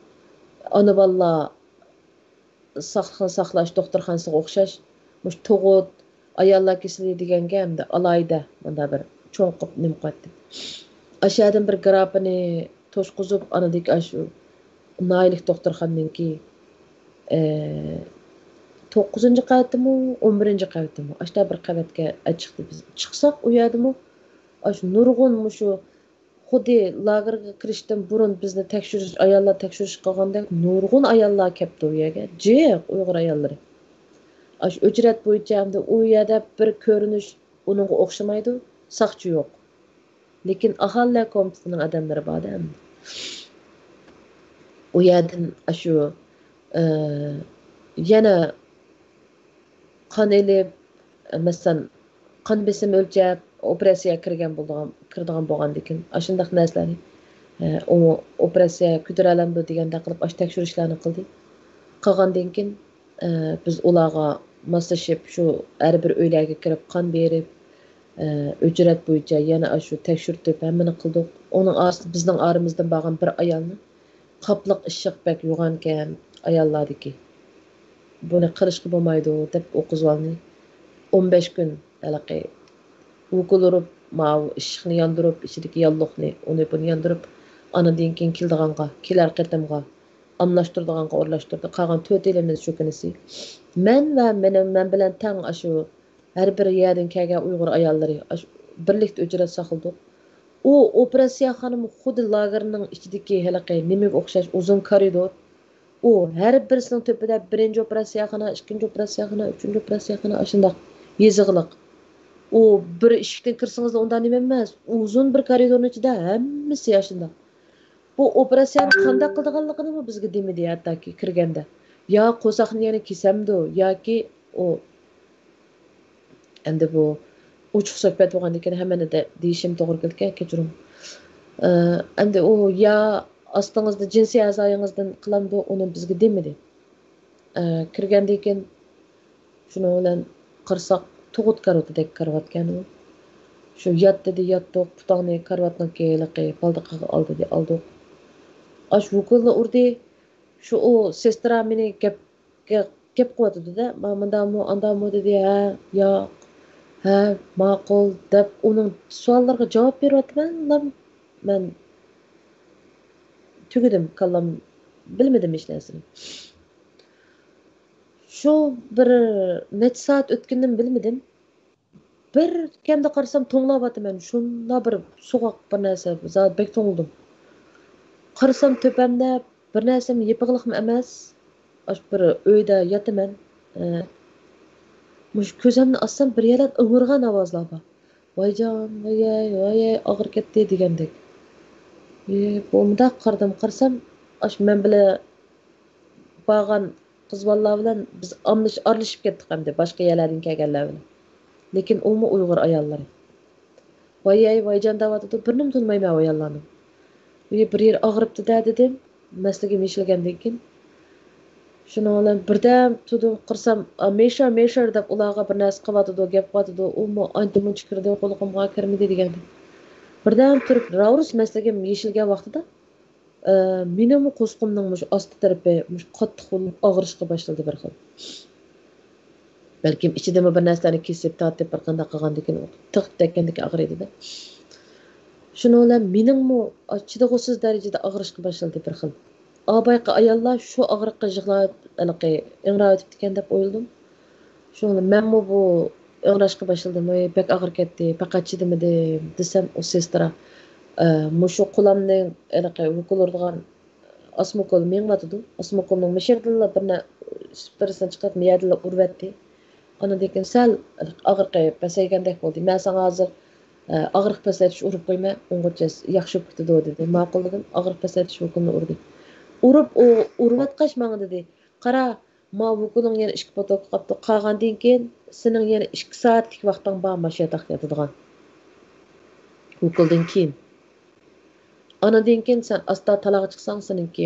Ona bola saqlash doktorxonasiga o'xshash mush tug'ut ayollar kasali deganga hamda alayda bunda bir cho'ng qilib nim qo'ydi. Aşağıdan bir grafini to'shqizib anadik ashu Nailik doktorxonaninki 9-qavatimi, 11-qavatimi? Ashta bir qavatga chiqdi biz. Chiqsaq u yerdimi? Ash nurg'un mushu xuddi lagerga kirishdan burun bizni tekshirish, ayollar tekshirish qilganda nurg'un ayollar kelibdi u yerga. Jiq Uyg'ur ayollari. Ash uchrat bo'yicha hamda u yerda bir ko'rinish uningga o'xshamaydi, saqchi yo'q. Lekin ahalla komitetining odamlari borda. U yerdan ashu yana qon elib, masalan, qon besim o'lchab, operatsiyaga kirdigan bo'lgandan ashundaq narsalarni u operatsiya ko'taralamdi deganda qilib ash tekshirishlarni qildik. Qilgandan keyin biz ularga moslashib shu har bir uylarga kirib qon berib, Ücret bo'yicha yana shu tekshirtib hammani qildik. Onun aslı bizning aramızdan bağlan bir ayolni qaplıq ishq bak yo'g'ankan ayollardiki. Buni qilishga bo'lmaydi deb o'qizvalni 15 kun alaqi ukul urib, mau ishqni yondirib, ichidagi yalliqni uni buni yondirib, anadan keyin kelar qatimga amlashtirdiganqa o'rlashtirdi. Qolgan 4 elimiz shu kunisi. Men bilan tang shu har bir yerdan kelgan Uyg'ur ayollari birlikda ücret saqildik. O operatsiya xonimi xuddi lagerning ichidagi halaqay nimaga o'xshash uzun koridor. O har birisining tepida birinchi operatsiyaxona, ikkinchi operatsiyaxona, uchinchi operatsiyaxona shundoq yezig'liq. O bir eshikdan kirsangiz undan nima emas, uzun bir koridorning ichida hammasi shundoq. Bu operatsiyani qanday qildiganligini bizga demidi hattoki kirganda. Yo qo'saqni yana kesamdi yoki o endi bu uchuq suhbat bo'lgandan keyin hammani deyishim to'g'ri kelgan, kechiring. Endi u ya ostingizda jinsiy a'zoyingizdan qilamdi, uni bizga demidi. Kirgandan keyin shuni bilan qirsoq tug'ut karotidek qarayotgan u. Shu yot dedi, yotdiq, putongni karotning keyliqi baldiqqa oldi. Ash vukulni urdi. Shu o sestra meni gap qilyotdi-da. Mandami, andami dedi, ha, ma'qul deb uning savollariga javob beryapman. Men tugadim, kallam bilmadim hech narsani. Shu bir necha soat o'tgandan bilmadim. Bir kamda qarasam to'nglayapman. Shunda bir so'qoq bir narsa, zot bek to'ngildim. Qarasam tepamda bir narsam yepig'liqmi emas. Ash bir uyda yotaman. Mush ko'zimni ochsam bir yerdan o'ngirgan ovozlar bor. Voyjon, voy, og'ir ketdi degandek. Bo'mda qarasam, ash men bilan borgan qizbonlar bilan biz aralashib ketdik hamda boshqa yerlardan kelganlar bilan. Lekin umu Uyg'ur ayollari. Voyjon davotida bir nim tunmayman ayollarni. Bir yer og'ribdi dedim, masligim yeshilgandan keyin. Shuni bilan birdan tudim qirsam, meshar deb ularga bir narsa qilyotdi, gap qilyotdi, umu antimun chiqirdi, qo'ligimga kirmidi degandi. Birdan turib, ravrus masligim yeshilgan vaqtida mening qo'sqimning mush osti tarafi mush qattiq bo'lib og'rishga boshladi bir xil. Balkim ichidagi bir narsani kesib tortib bir qanday qilgandan keyin tiq tekkandek og'riydi-da. Shuni bilan meningmi chidag'usiz darajada og'rishga boshladi bir xil. Abayqa ayollar shu og'riqqa yig'lab ingrayotib ekan deb o'yladim. Shuni menmi bu ingrashga boshladim, bek og'ir ketdi, faqat chidamadim desam o sestra mushu qulamning vukulurdigan asmokol mengvatdi. Asmokolning misherdilla birisidan chiqib miyadilla urvatdi. Ondan keyin sal og'riqqa pasaygandek bo'ldi. Men sana hozir og'riq pasaytish urib qo'yma, o'ng'ircha yaxshi ketdi dedi. Ma'qul dedim, og'riq pasaytish vukulni urdi. Urib urvatqash menga dedi. Qara, ma vukuling yana 2 potok qapti. Qolgandan keyin sening yana 2 soatlik vaqting bor masha taqyatadigan. Vukuldan keyin anadan keyin sen asta talaga chiqsang seninki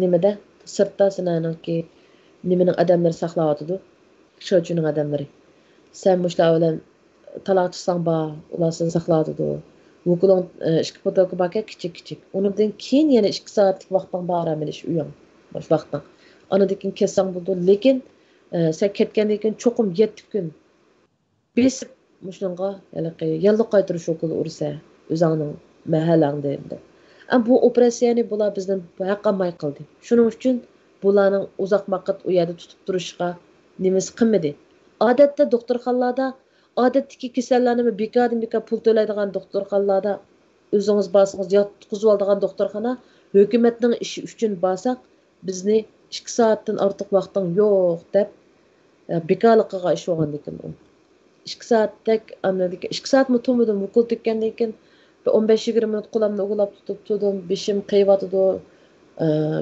nimada sirtda senanki nimaning odamlar saqlayotdi. Sho'chuning odamlari. Sen mushlar bilan talaga chiqsang ba ular seni saqlayotdi. Vukuling 2 potok baka kichik. Undan keyin yana 2 soatlik vaqting bor amilish uying. Bosh vaqting. Anadan keyin kelsang bo'ldi, lekin sen ketgandan keyin cho'qim 7 kun besib mushunga yalliq qaytirish ukuli ursa o'zingning mahallangda endi. Bu operatsiyani bular bizdan haqqamay qildi. Shuning uchun bularning uzoq vaqt u yerda tutib turishga nimasi qilmadi. Odatda doktorxonalarda odatdagi kasallarni bekordan-bekor pul to'laydigan doktorxonalarda o'zingiz borsangiz yotqizib oladigan doktorxona hukumatning ishi uchun borsak bizni 2 soatdan ortiq vaqting yo'q deb bekorligiga ish olgandikan 2 soatdek anladiki 2 soat mı to'madim vukul tekkandan keyin 15-20 minut qo'limni o'g'lab tutib turdim, beshim qiyvatdi.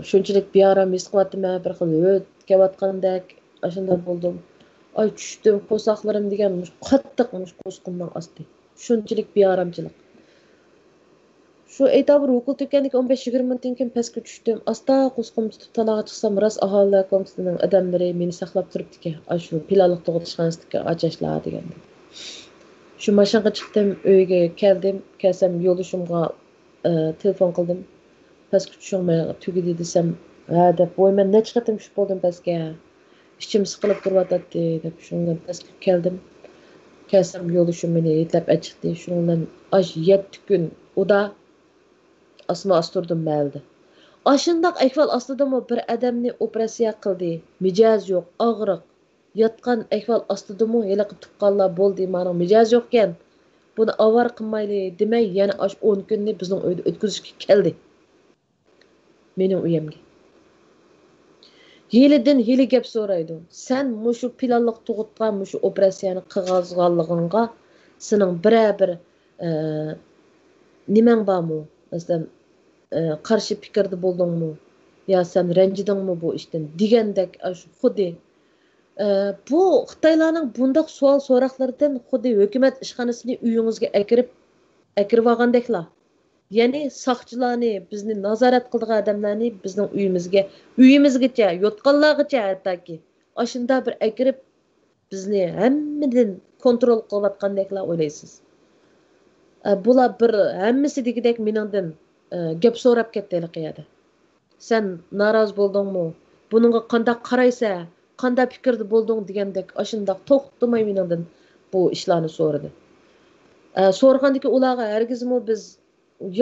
Shunchalik bearam his qilyapman, bir xil o't kelayotgandek ashunday bo'ldim. Ay tushdim, qo'saqlarim degan qattiq qo'sqimdan ostdi. Shunchalik bearamchilik. Shu aytabir vukul tekkandan 15-20 minutdan keyin pastga tushdim. Asta qo'sqim tutib talaga chiqsam, ras aholi komitetining odamlari meni saqlab turibdi-ki, shu pilalliq tug'ilishxonasidagi ochashlar deganda. Şu maşınga chiqdim, uyga keldim. Kelsam yo'lishimga telefon qildim. Pastga tushirmay tugidi desam, ha deb, voy men necha qatim tushib bo'ldim pastga. Ichim siqilib turyotdi deb shundan pastga keldim. Kelsam yo'lishim meni yetlab chiqdi. Shundan ash 7 kun uda asma asturdim məldi. Aşındaq əhval astidami bir adamni operatsiya qildi. Mijoz yo'q, og'riq. Yotgan əhval astidami heliqi tuqqanlar bo'ldi, mana mijoz yo'qkan. Buni avar qilmayli demay, yana ash 10 kunni bizning uyda o'tkazishga keldi. Mening uyimga. Yelidan heli gap so'raydi. Sen mushu planliq tug'utgan mushu operatsiyani qilganligingga sening bir nimang bormi? Masalan, qarshi fikrda bo'ldingmi? Ya sen ranjidingmi bu ishdan degandek xuddi bu Xitoylarning bundaq savol so'roqlaridan xuddi hukumat ishxonasini uyingizga akirib olgandeklar. Ya'ni soqchilarni, bizni nazorat qiladigan odamlarni bizning uyimizgacha, yotqanlargacha hattoki ashunda bir akirib bizni hammadan kontrol qilayotgandeklar o'ylaysiz. Bular bir hammasi degidek meningdan gap so'rab ketdilar qiyada. Sen naroz bo'ldingmi? Buningga qanday qaraysa, qanday fikrda bo'lding degandek ashundaq to'xtamay meningdan bu ishlarni so'radi. So'ragandiki ularga hargizmi biz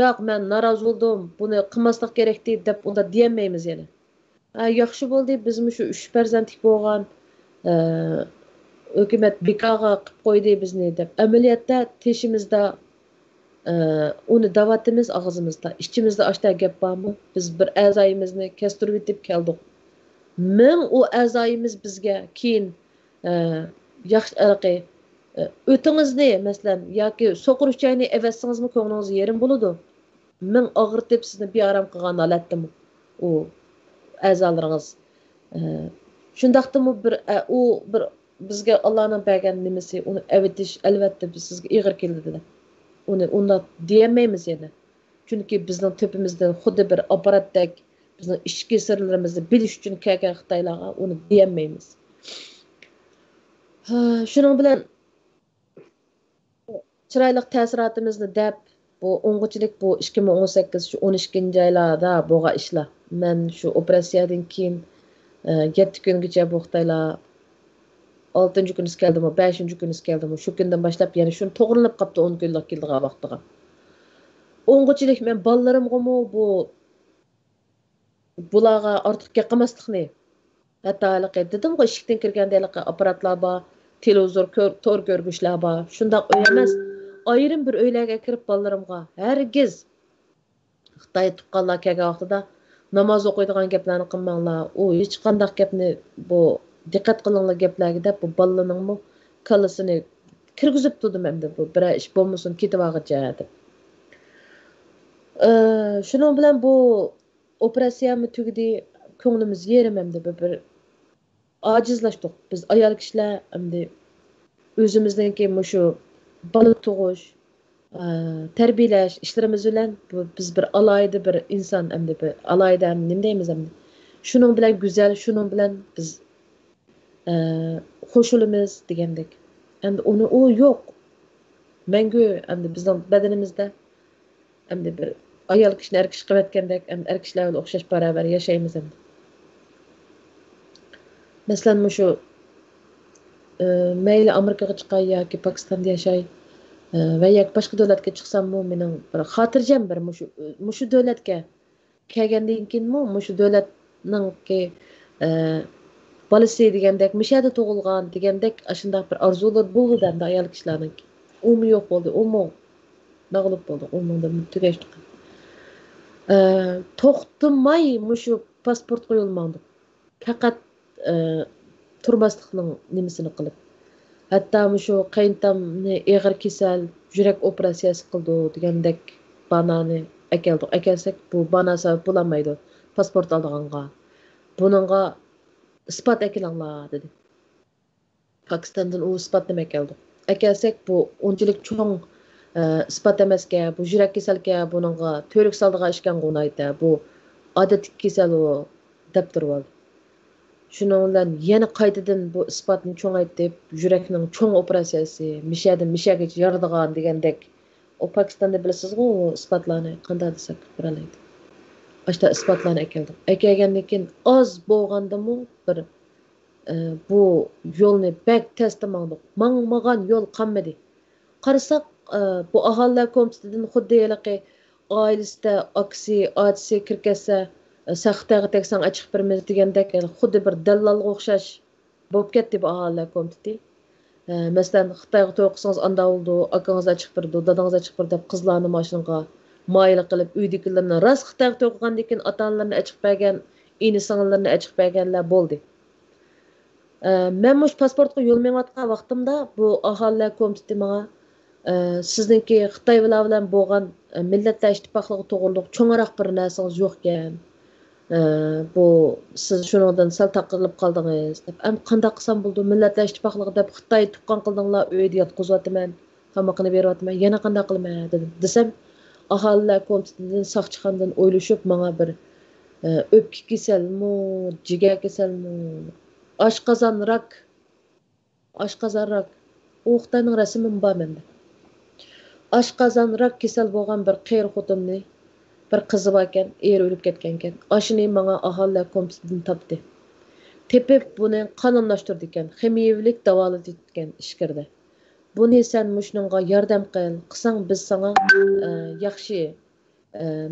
yo'q, men naroz bo'ldim, buni qilmaslik kerak deb unda deyamaymiz yana. Yaxshi bo'ldi, biz shu 3 farzandlik bo'lgan hukumat bekaga qilib qo'ydi bizni deb. Amaliyotda teshimizda uni davatimiz og'zimizda, ichimizda ashta gap bormi? Biz bir a'zoyimizni kestirib etib keldik. Ming u a'zoyimiz bizga keyin yaxshi araqi o'tingizni masalan yoki so'qirish joyini evassingizmi ko'nglingiz yerim bo'ladi. Ming og'ritib sizni bearam qilgan holatdami u a'zolaringiz. Shundaqdimi bir bizga Allohning bergan nimasi, uni avetish albatta biz sizga ig'ir keladi. Uni unda deyamaymiz yana. Chunki bizning tepimizdan xuddi bir apparatdek bizning ichki sirlarimizni bilish uchun kelgan Xitoylarga uni deyamaymiz. Shuning bilan chiroyli ta'sirotimizni deb bu o'ng'ichilik bu 2018 shu 12 oylarda bo'lgan ishlar. Men shu operatsiyadan keyin 7 kungacha bu Xitoylar 6-cı gün iskeldimi, 5-ci gün iskeldimi, şu gündən başlap yəni şunu to'g'rilib qapti 10 kunlik keldigan vaqtiga. O'ng'ichilik men ballalarimga bularga ortiq qilmaslikni hatto dedim-ku eshikdan kirganda apparatlar bor, televizor, to'r ko'rgishlar bor. Shundoq uy emas, ayrim bir uylarga kirib ballalarimga hargiz Xitoy tuqqanlar kelgan vaqtida namoz o'qiydigan gaplarni qilmanglar. U hech qanday gapni bu diqqat qilinglar gaplarga deb bu bolalarning kallasini kirgizib turdim endi bu bir ish bo'lmasin ketibag'icha deb. Shuning bilan bu operatsiyami tugdi, ko'nglimiz yerim endi bir ojizlashdik. Biz ayol kishilar endi o'zimizningki shu bola tug'ish, tarbiyalash ishlarimiz bilan biz bir alayda bir inson endi bir alayda nima deymiz endi. Shuning bilan go'zal, shuning bilan biz qo'shilamiz degandek. Endi uni u yo'q. Mangu endi bizning badanimizda endi bir ayol kishini er kishi qilayotgandek, endi er kishilar bilan o'xshash barobar yashaymiz endi. Masalan, shu mayli Amerikaga chiqay yoki Pokistonda yashay va yoki boshqa davlatga chiqsammi, mening bir xotirjam bir shu davlatga kelgandan keyin shu davlatningki bolasi degandek, mishada tug'ilgan degandek, shunday bir orzular bo'ldi endi ayol kishilarning. Umi yo'q bo'ldi, umi mag'lub bo'ldi, umunda tugashdi. To'xtamay shu pasport qo'yilmadi. Faqat turmaslikning nimasini qilib. Hatto shu qayntamni og'ir kasal, yurak operatsiyasi qildi degandek banani akelsak, bu bana sabab bo'lamaydi pasport olganga. Buningga isbot akilanglar dedi. Pokistondan u isbot nima keldi. Akelsak bu unchalik cho'ng isbot emasga, bu yurak kasalga buningga to'rik soldigan ishkan qo'naydi. Bu odatlik kasal u deb turibdi. Şunun bilan yana qaytadan bu isbatni cho'ngaytib, yurakning cho'ng operatsiyasi, mishagacha yoradigan degandek. O Pokistonda bilasizmi, o isbatlarni qanday desak qilib Ashta isbatlarni ekeldim. Ekelgandan keyin oz bo'lgandimi bir bu yo'lni bek tezda mangdik. Mangmagan yo'l qolmadi. Qarasak, bu aholilar komitetidan xuddi yalaqi oilasida aksi, otisi kirkasa, saxtaga teksan açıq birimiz degandek, xuddi bir dallalga o'xshash bo'lib ketdi bu aholilar komiteti. Masalan, Xitoyga to'y qilsangiz anda bo'ldi, akangiz açıq birdi, dadangiz açıq bir deb qizlarni mashinaga mayil qilib, uydagilarni rost Xitoyga to'y qilgandan keyin ota-onalarni açıq bergan, ini singillarni açıq berganlar bo'ldi. Men mush pasportga yo'l menayotgan vaqtimda bu aholilar komiteti menga sizningki Xitoy bilan bo'lgan millatlar ittifoqligi to'g'riliq cho'ngroq bir narsangiz yo'q ekan. Bu siz shuningdan sal taqilib qoldingiz deb, qanday qilsam bo'ldi, millatlar ittifoqligi deb Xitoy tuqqan qildinglar, uyda yotqizyapman, tamog'ini beryapman, yana qanday qilman dedim. Desam, aholilar komitetidan saqchixondan o'ylashib menga bir o'pka kasalmi, jigar kasalmi, oshqozon rak, u Xitoyning rasmi bor menda. Oshqozon rak kasal bo'lgan bir qiyr xotinni bir qizi bor ekan, eri o'lib ketgan ekan. Ashuni menga aholilar komitetidan topdi. Tepib buni qonunlashtirdi ekan, ximiyavilik davolat etgan ishkirdi. Buni sen mushnunga yordam qilsang biz sana yaxshi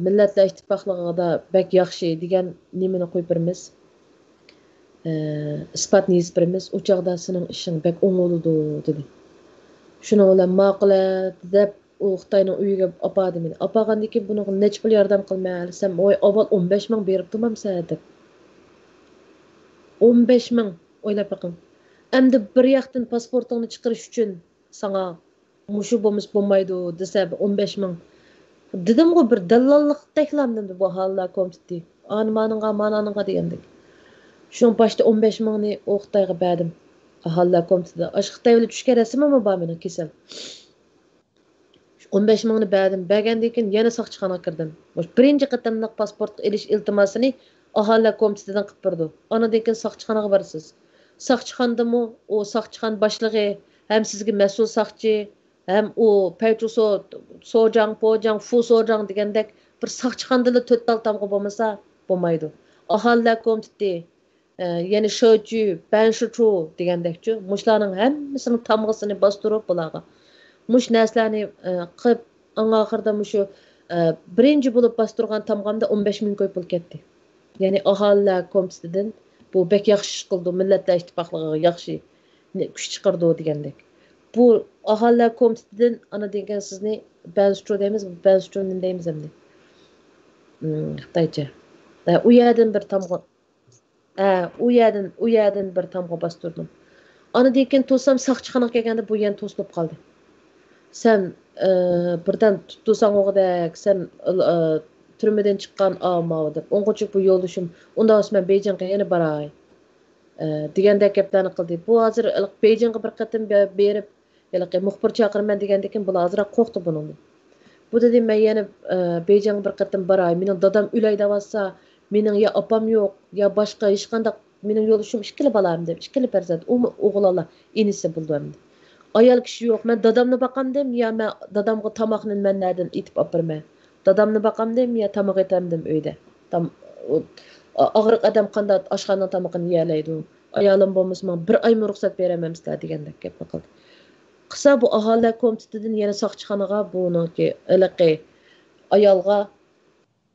millatlar ittifoqligida bek yaxshi degan nimani qo'yib beramiz. Isbatni yezib beramiz. O chaqda sening ishing bek o'ng'ildi dedi. Shuni bilan ma'qul deb u Xitoyning uyiga opadim meni. Opagandan keyin buni nech pul yordam qilmaysan? Voy, avval 15 ming berib turmamsan deb. 15 ming o'ylab baqing. Endi bir yoqdan pasportingni chiqarish uchun sana mushu bo'lmaydi desa 15 ming. Dedim-ku bir dallallik teklamdim bu aholilar komiteti. Mananga degandek. Şun başta 15 mingni o Xitoyga berdim. Aholilar komitetida. Ash Xitoy bilan tushgan rasmim bor mening kesal. 15 mingni berdim. Bergandan keyin yana saqchixonaga kirdim. Birinchi qatamliq pasport elish iltimosini aholilar komitetidan qilib berdi. Anadan keyin saqchixonaga borasiz. Saqchixondami o saqchixon boshlig'i ham sizga mas'ul saqchi, ham o Paychuso Sojang, Pojang, Fu Sojang degandek bir saqchixonda 4 tal tamg'a bo'lmasa bo'lmaydi. Aholilar komiteti yani shochu, banshuchu degandekchi, mushlarning hammasini tamg'asini bostirib bularga. Mush narsalarni qilib, oxirida mushu birinchi bo'lib bostirgan tamg'amda 15 ming qo'yib pul ketdi. Ya'ni aholilar komitetidan bu bek yaxshi ish qildi, millatlar ittifoqligiga yaxshi kuch chiqardi degandek. Bu aholilar komitetidan ana degan sizni banshuchu deymiz, banshuchu deymiz endi. Xitoycha. U yerdan bir tamg'a u yerdan bir tamg'a bostirdim. Anadan keyin to'sam saqchixonaga kelganda bu yana to'silib qoldi. Sen birdan tutsan o'g'dak, sen turmadan chiqqan ammo deb. O'ng'uchuk bu yo'ldoshim, unda men Beyjingga yana boray. Degandek gaplarni qildi. Bu hozir Beyjingga bir qatim berib, yalaqi muxbir chaqirman degandan keyin bu hozir qo'rqdi buningni. Bu dedi men yana Beyjingga bir qatim boray. Mening dadam o'lay deyapsa, mening ya opam yo'q, ya boshqa hech qanday mening yo'lishim ikkili balam deb, ikkili farzand, u o'g'illar inisi bo'ldi endi. Ayol kishi yo'q, men dadamni baqamdim, ya men dadamga tomoqni menlardan etib opirman. Dadamni baqamdim, ya tomoq etamdim uyda. Og'riq odam qanday oshxonadan tomoqni yeyalaydi. Ayolim bo'lmasa, bir oymi ruxsat beraman sizlar degandek gap qildi. Qisa bu aholilar komitetidan yana saqchixonaga buniki iliqi ayolga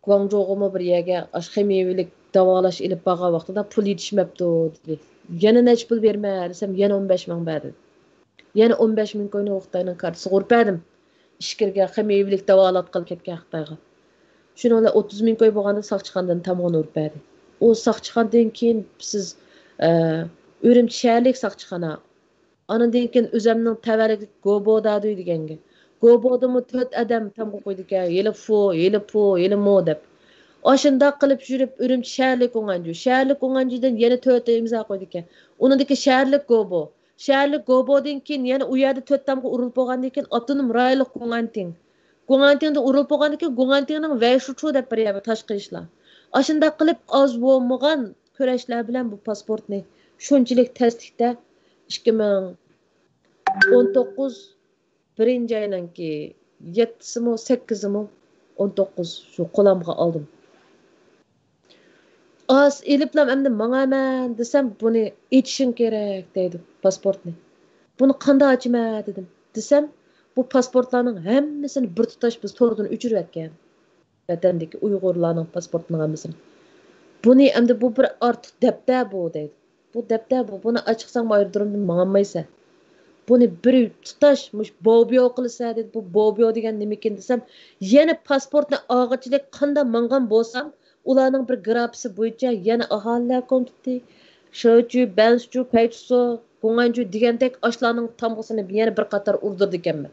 Guangzhou'ga bir yerga ximiyavilik davolash ilib borgan vaqtida pul yetishmabdi dedi. Yana nech pul berma desam, yana 15 ming berdi. Yana 15 ming ko'yni Xitoyning kartasiga urib berdim. Ishkirga ximiyavilik davolat qilib ketgan Xitoyga. Shuningla 30 ming ko'y bo'lganda saqchixondan tamg'ani urib berdi. U saqchixondan keyin siz Urumchi shaharlik saqchixona. Anadan keyin o'zimning tavallik Goboda deganga. Gobodami 4 odam tamg'a qo'ydi ekan. Yeli mo deb. Oshunda qilib yurib Urumchi shaharlik o'nganju. Shaharlik o'nganjudan yana 4 imzo qo'ydi ekan. Uningdagi shaharlik Gobo. Shaharlik Gobodan keyin yana u yerda 4 tamg'a urilib bo'lgandan keyin avtonom rayonlik Guanting. Guantingda urilib bo'lgandan keyin Guantingning Vayshuchu deb bir yer tashqi ishlar. Oshunda qilib oz bo'lmagan kurashlar bilan bu pasportni shunchalik tasdiqda 2019 birinchi aydanki 7simi 8simi 19 shu qo'limga oldim. Az eliplam endi mangayman desam buni etishim kerak deydi pasportni. Buni qanday ochaman dedim. Desam bu pasportlarning hammasini bir tutash biz to'g'ridan o'chirib atgan. Vatandagi Uyg'urlarning pasportining hammasini. Buni endi bu bir ortiq debda bu deydi. Bu debda bu. Buni ochiqsang ayirdirimdan mangamaysan. Buni bir tutash mush bobyo qilsa dedi. Bu bobyo degan nima ekan desam, yana pasportni og'ichilik qanday mangan bo'lsam, ularning bir grafisi bo'yicha yana aholilar komiteti, shochu, banschu, paytsu, qo'nganchu degandek ashlarning tamg'isini yana bir qator urdirdi ekanman.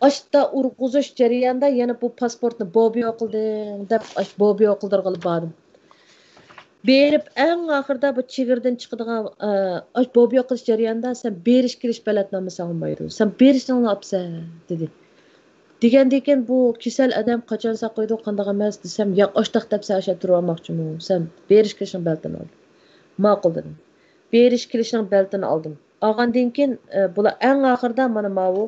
Ashda urg'uzish jarayonida yana bu pasportni bobyo qildim deb bobyo qildirg'ilib bordim. Berib eng oxirida bu chegirdan chiqadigan bobyo qilish jarayonida sen berish kirish balatnomasi olmaydi. Sen berishni olapsan dedi. Degandan bu kasal odam qachon saqlaydi qanday emas desam, yo'q oshtaq debsa o'sha turib olmoqchiman. Sen berish kirishning balatini ol. Ma'qul dedim. Berish kirishning balatini oldim. Olgandan keyin bular eng oxirida mana bu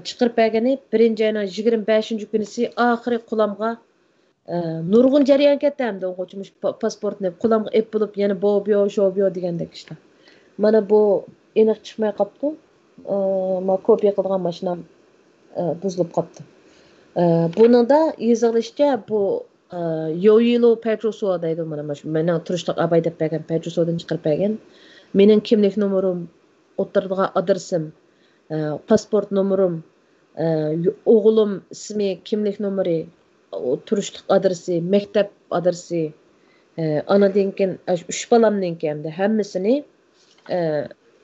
chiqirib bergani 1-oyning 25-kunisi oxiri qulamga nurg'un jarayon ketdi hamda o'quvchimiz pasportni qo'limga ep bo'lib yana bobyo shobyo degandek ishlar. Mana bu aniq chiqmay qopti. Ma kopiya qilgan mashinam buzilib qopti. Buningda yozilishcha bu Yoyilo Petroso deydi mana shu mening turishliq abay deb bergan Petrosodan chiqarib bergan. Mening kimlik nomerim, o'tiradigan adresim, pasport nomerim, o'g'lim ismi, kimlik nomeri, turishliq adresi, maktab adresi, anadan keyin 3 balamning hamda hammasini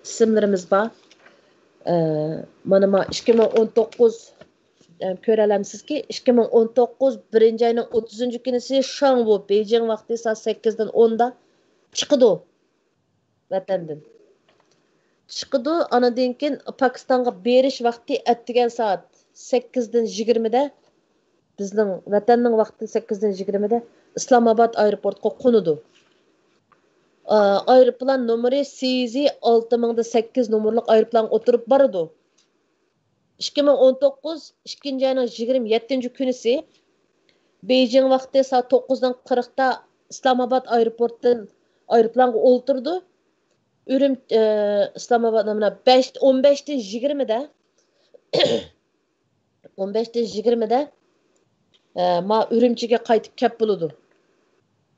ismlarimiz bor. Mana 2019 ko'ralamsizki 2019 1-oyning 30-kunisi Shangbu Beijing vaqti soat 8dan 10da chiqdi vatandan. Chiqdi, anadan keyin Pokistonga berish vaqti atdigan soat 8dan 20da bizning vatanning vaqti 8dan 20da Islomobod aeroportiga qo'nadi. Aeroplan nomeri CZ6008 nomerli aeroplan o'tirib boradi. 2019 2-oyning 27-kunisi Beijing vaqti soat 9:40da Islomobod aeroportidan aeroplanga o'ltirdi. Islomobod nomina 15dan 20da 15dan 20da ma Urumchiga qaytib kep bo'ladi.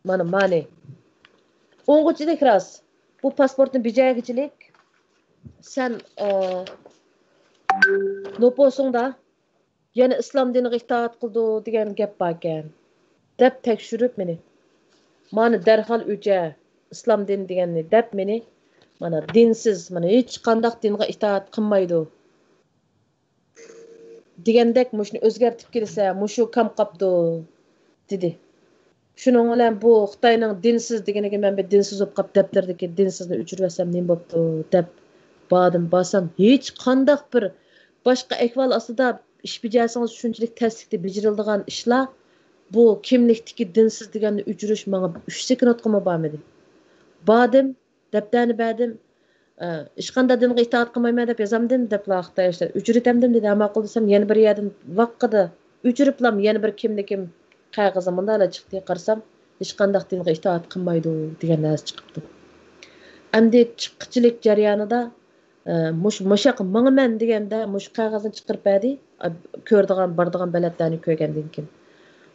Mana mani. O'ng'uchilik ras. Bu pasportni bijagichilik sen noposungda yana islom diniga itoat qildi degan gap bor ekan. Deb tekshirib meni. Mana darhol o'cha islom din deganni deb meni mana dinsiz, mana hech qanday dinga itoat qilmaydi. Degandek mushni o'zgartib kelsa, mushu kam qapdi dedi. Shuning bilan bu Xitoyning dinsiz deganiga men bir dinsiz bo'lib qap daftarda dinsizni o'chirvasam nima bo'pti deb bordim, borsam hech qanday bir boshqa ahvol ostida ish bajarsangiz shunchalik tasdiqda bajariladigan ishlar bu kimlikdagi dinsiz deganni o'chirish menga 3 sekundga bormadi. Bordim, daftarni berdim. Hech qanday dinga itoat qilmayman deb yozamdim deb Xitoy ishlar o'chiritamdim dedi. Ma'qul desam yana bir yerdan vaqtida o'chiriblam yana bir kimlikim qog'ozimda ala chiqdi, qarsam hech qanday dinga itoat qilmaydi degan narsa chiqibdi. Endi chiqqichilik jarayonida mushaq mingman deganda mush qog'ozni chiqarib berdi, ko'rdigan bardigan balatlarni ko'rgandan keyin.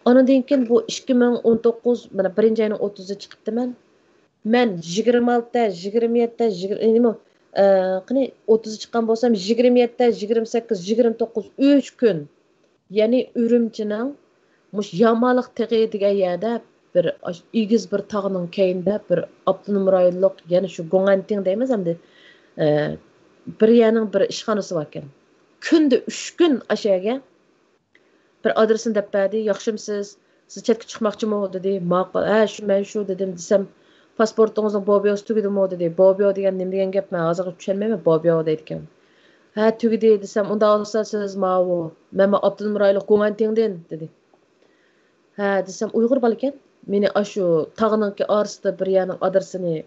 Ondan keyin bu 2019 mana 1-oyning 30'da chiqibdiman. Men 26, 27, 20 qani 30 chiqqan bo'lsam 27, 28, 29 3 kun. Ya'ni Urumchining mush Yamaliq tog'i degan yerda bir igiz bir tog'ning keyinda bir avtonom rayonlik, ya'ni shu Gonganting deymiz endi. Bir yerning bir ishxonasi bor ekan. Kunda 3 kun ashaga bir adresini deb berdi. Yaxshimsiz? Siz chetga chiqmoqchimi dedi. Ma'qul. Ha, shu men shu dedim. Desam pasportingizning bobyosi tugidimi dedi. Bobyo degan nima degan gap? Men hozir tushunmayman. Bobyo deydi ekan. Ha, tugidi desam, unda olsa siz ma'vu. Men avtonom rayonlik Gongantingdan dedi. Ha, desam Uyg'ur bola ekan. Meni aşu tağınınki arasida bir yerning adresini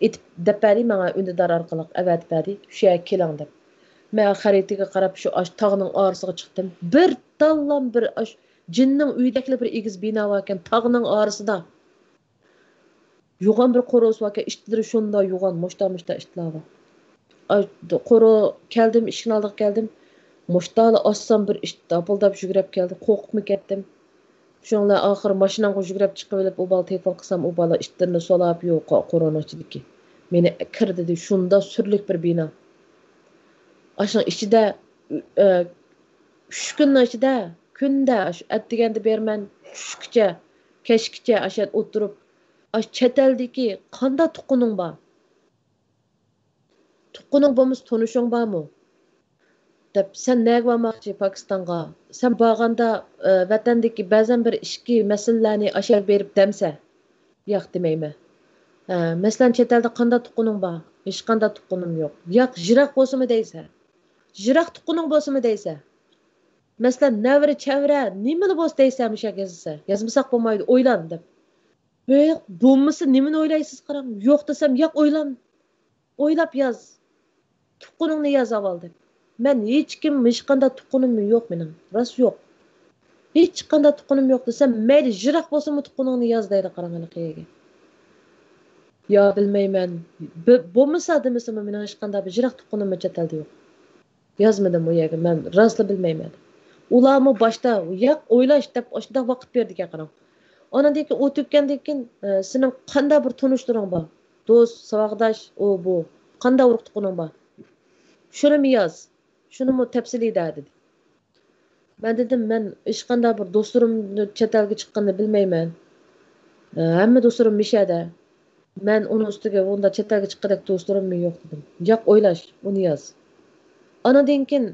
etib deb berdi manga ündidar orqali avatib berdi. Shu yerga keling deb. Men xaritaga qarab shu tağning arasiga chiqdim. Bir tallam bir jinning uyidagi bir egiz bino bor ekan, tağning arasida. Yo'g'on bir qo'roz bor ekan, ishtlari shunda yo'g'on, mushta ishlar bor. Qo'ro keldim, ishning oldiga keldim. Mushtalı assam bir ish tapıldab yugurib keldi. Qo'rqib ketdim. Şunla axır maşinamga yugurib chiqib olib, o bala telefon qilsam, o bala ishtirni solab yo'q, qo'rona ichidiki. Meni kirdi, shunda surlik bir bino. Aşın ichida 3 kunning ichida kunda atdiganda berman tushgacha, kechgacha ashat o'tirib, chet eldagi qanda tuquning bor. Tuquning bo'lmasa tanishing bormi? Deb sen nega bormoqchi Pokistonga? Sen borganda vatandagi ba'zan bir ishki masalalarni ashar berib demsa, yo'q demayman. Masalan, chet elda qanda tuquning bor? Hech qanday tuqunim yo'q. Yo'q, jiroq bo'lsimi deysa? Jiroq tuquning bo'lsimi deysa? Masalan, navri chavra nimani bo'lsa deysa, o'sha yozsa. Yozmasak bo'lmaydi, o'ylan deb. Yo'q, bo'lmasa nimani o'ylaysiz qarang? Yo'q desam, yo'q o'ylan. O'ylab yoz. Tuqquningni yoz avval deb. Men hech qanday tuqunim yo'q mening. Ras yo'q. Hech qanday tuqunim yo'q desam, mayli jiroq bo'lsa-mu tuqquningni yoz deydi qarangani qiyaga. Yo bilmayman. Bo'lmasa demasam mening hech qanday bir jiroq tuqunim chataldi yo'q. Yozmadim u yerga. Men rasli bilmayman. Ularmi boshda yo'q o'ylash deb o'shda vaqt berdiga qarang. Ondan keyin o tökkandan keyin sening qanday bir tanishlaring bor? Do'st, saboqdosh, o bu. Qanday urug' tuquning bor? Shuni yoz. Shuni tafsili dedi. Ben dedim, men hech qanday bir do'stlarimni chet elga chiqqanini bilmayman. Hamma do'stlarim mishada. Men uni ustiga unda chet elga chiqqadak do'stlarim yo'q dedim. Yo'q o'ylash, uni yoz. Anadan keyin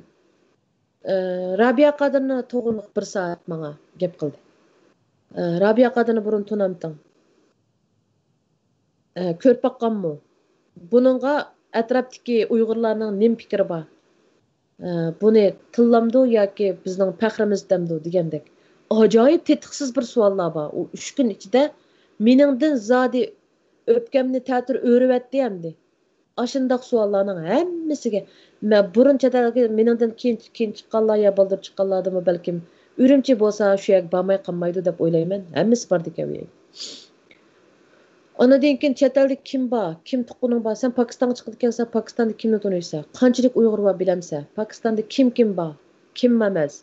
Rabia Qadirni to'g'ri bir soat menga gap qildi. Rabia Qadirni burun tunamding. Ko'rib baqqanmi? Buningga atrofdagi Uyg'urlarning nim fikri bor. Buni tillamdi yoki bizning faxrimiz demdi degandek. Ajoyib tetiqsiz bir savollar bor. U 3 kun ichida meningdan zodi o'pkamni ta'tir o'rvatdi hamdi. Ashundaq savollarning hammasiga men burun chataliga meningdan keyin chiqqanlar ya baldir chiqqanlardimi balkim Urumchi bo'lsa shu yak bormay qolmaydi deb o'ylayman. Hammasi bor ekan. Ondan keyin chet elda kim bor? Kim tuquning bor? Sen Pokistonga chiqib kelsan, Pokistonda kimni taniysan? Qanchalik Uyg'ur bor bilamsan? Pokistonda kim bor? Kim emas?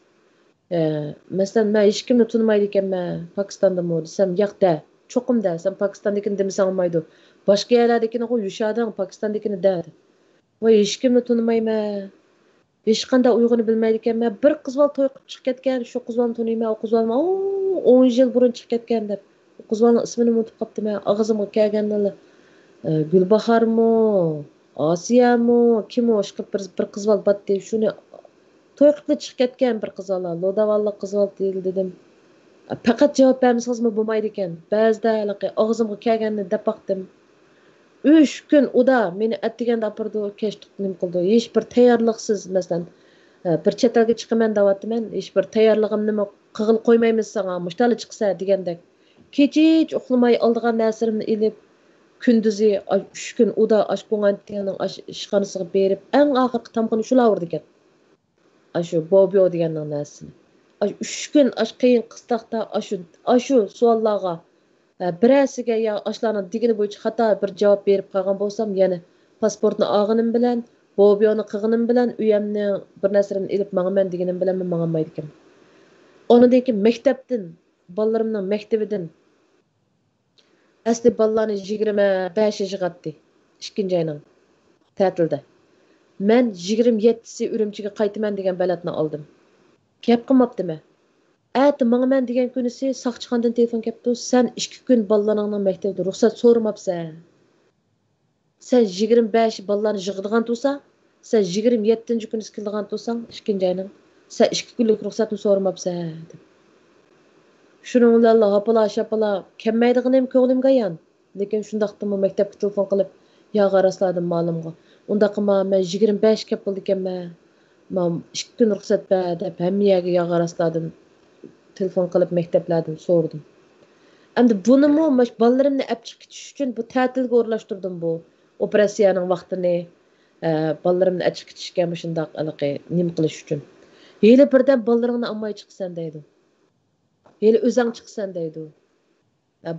Masalan, men hech kimni tanimaydi ekanman Pokistondami desam, yo'q da. Cho'qim da, sen Pokistondagini demasang olmaydi. Boshqa yerlardagini qo'y, yushading Pokistondagini da. Voy, hech kimni tanimayman. Hech qanday Uyg'urni bilmaydi ekanman. Bir qizval to'y qilib chiqib ketgan, shu qizvalni taniyman, o qizvalni 10 yil burun chiqib ketgan deb. Qizvalning ismini unutib qopdim. Og'zimga kelganlar Gulbaharmi, Osiyami, kim o bir qizval batdi. Shuni to'y qilib chiqib ketgan bir qizval, Lodavalli qizval deyildi dedim. Faqat javob bermasingizmi bo'lmaydi ekan. Ba'zida og'zimga kelganini deb baqdim. 3 kun uda meni atdiganda apirdi, kechdim qildi. Hech bir tayyorliqsiz, masalan, bir chet elga chiqaman deyapman, hech bir tayyorlig'imni qig'il qo'ymaymiz senga, mushtali chiqsa degandek. Kech uxlamay oldigan narsarimni ilib, kunduzi 3 kun uda ashqo'nganning ishxonasiga berib, eng oxirgi tamqini shular ekan. Ashu Bobio deganning narsasini. 3 kun qiyin qisdaqda ashu savollarga birasiga ya ashlarning digini bo'yicha xato bir javob berib qolgan bo'lsam, yana pasportni olganim bilan, Bobioni qilganim bilan uyamni bir narsalarni ilib mangman deganim bilan men mangamaydi ekan. Ondan keyin maktabdan, bolalarimning maktabidan asli bolalarni 25 yig'atdi. 2 ayning ta'tilda. Men 27si Urumchiga qaytaman degan balatni oldim. Gap qilmabdimi? Ati mangaman degan kunisi saqchixondan telefon kelibdi. Sen 2 kun bolalarning maktabida ruxsat so'ramabsan. Sen 25 bolalarni yig'digan tursa, sen 27-kunisi keldigan tursang, 2 ayning sen 2 kunlik ruxsatni so'ramabsan deb. Şunun bilan hapala şapala kelmaydiganim ko'nglimga yan. Lekin shundaqdimi maktabga telefon qilib, "Yo'q, rasladim ma'lumga. Undaqmi men 25 kep bo'ldi ekanman. Men 2 kun ruxsat ber" deb hamma yerga yo'q rasladim. Telefon qilib maktablardan so'radim. Endi bunimi maş ballarımni ep chiqib ketish uchun bu ta'tilga o'rlashtirdim bu operatsiyaning vaqtini ballarımni ep chiqib ketishga shundoq aniqi nim qilish uchun. Heli birdan ballaringni olmay chiqsan deydi. Heli o'zing chiqsan deydi.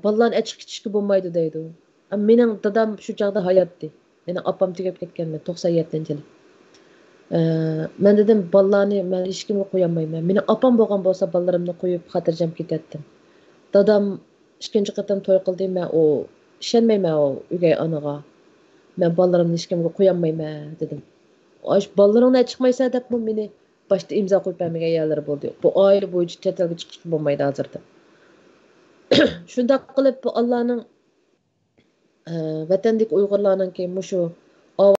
Ballarni ep chiqib ketishga bo'lmaydi deydi. Mening dadam shu chaqda hayotdi. Mening opam tugab ketganman 97-yili. Men dedim ballarni men hech kimga qo'ya olmayman. Mening opam bo'lgan bo'lsa ballarimni qo'yib xotirjam ketatdim. Dadam ikkinchi qatam to'y qildi, men u ishonmayman u o'gay onaga. Men ballarimni hech kimga qo'ya olmayman dedim. Osh ballaringni chiqmaysa deb meni boshda imzo qo'yib bermagan yerlar bo'ldi. Bu oila bo'yicha chet elga chiqish bo'lmaydi hozirda. Shundoq qilib bu Allohning vatandagi Uyg'urlarning mushu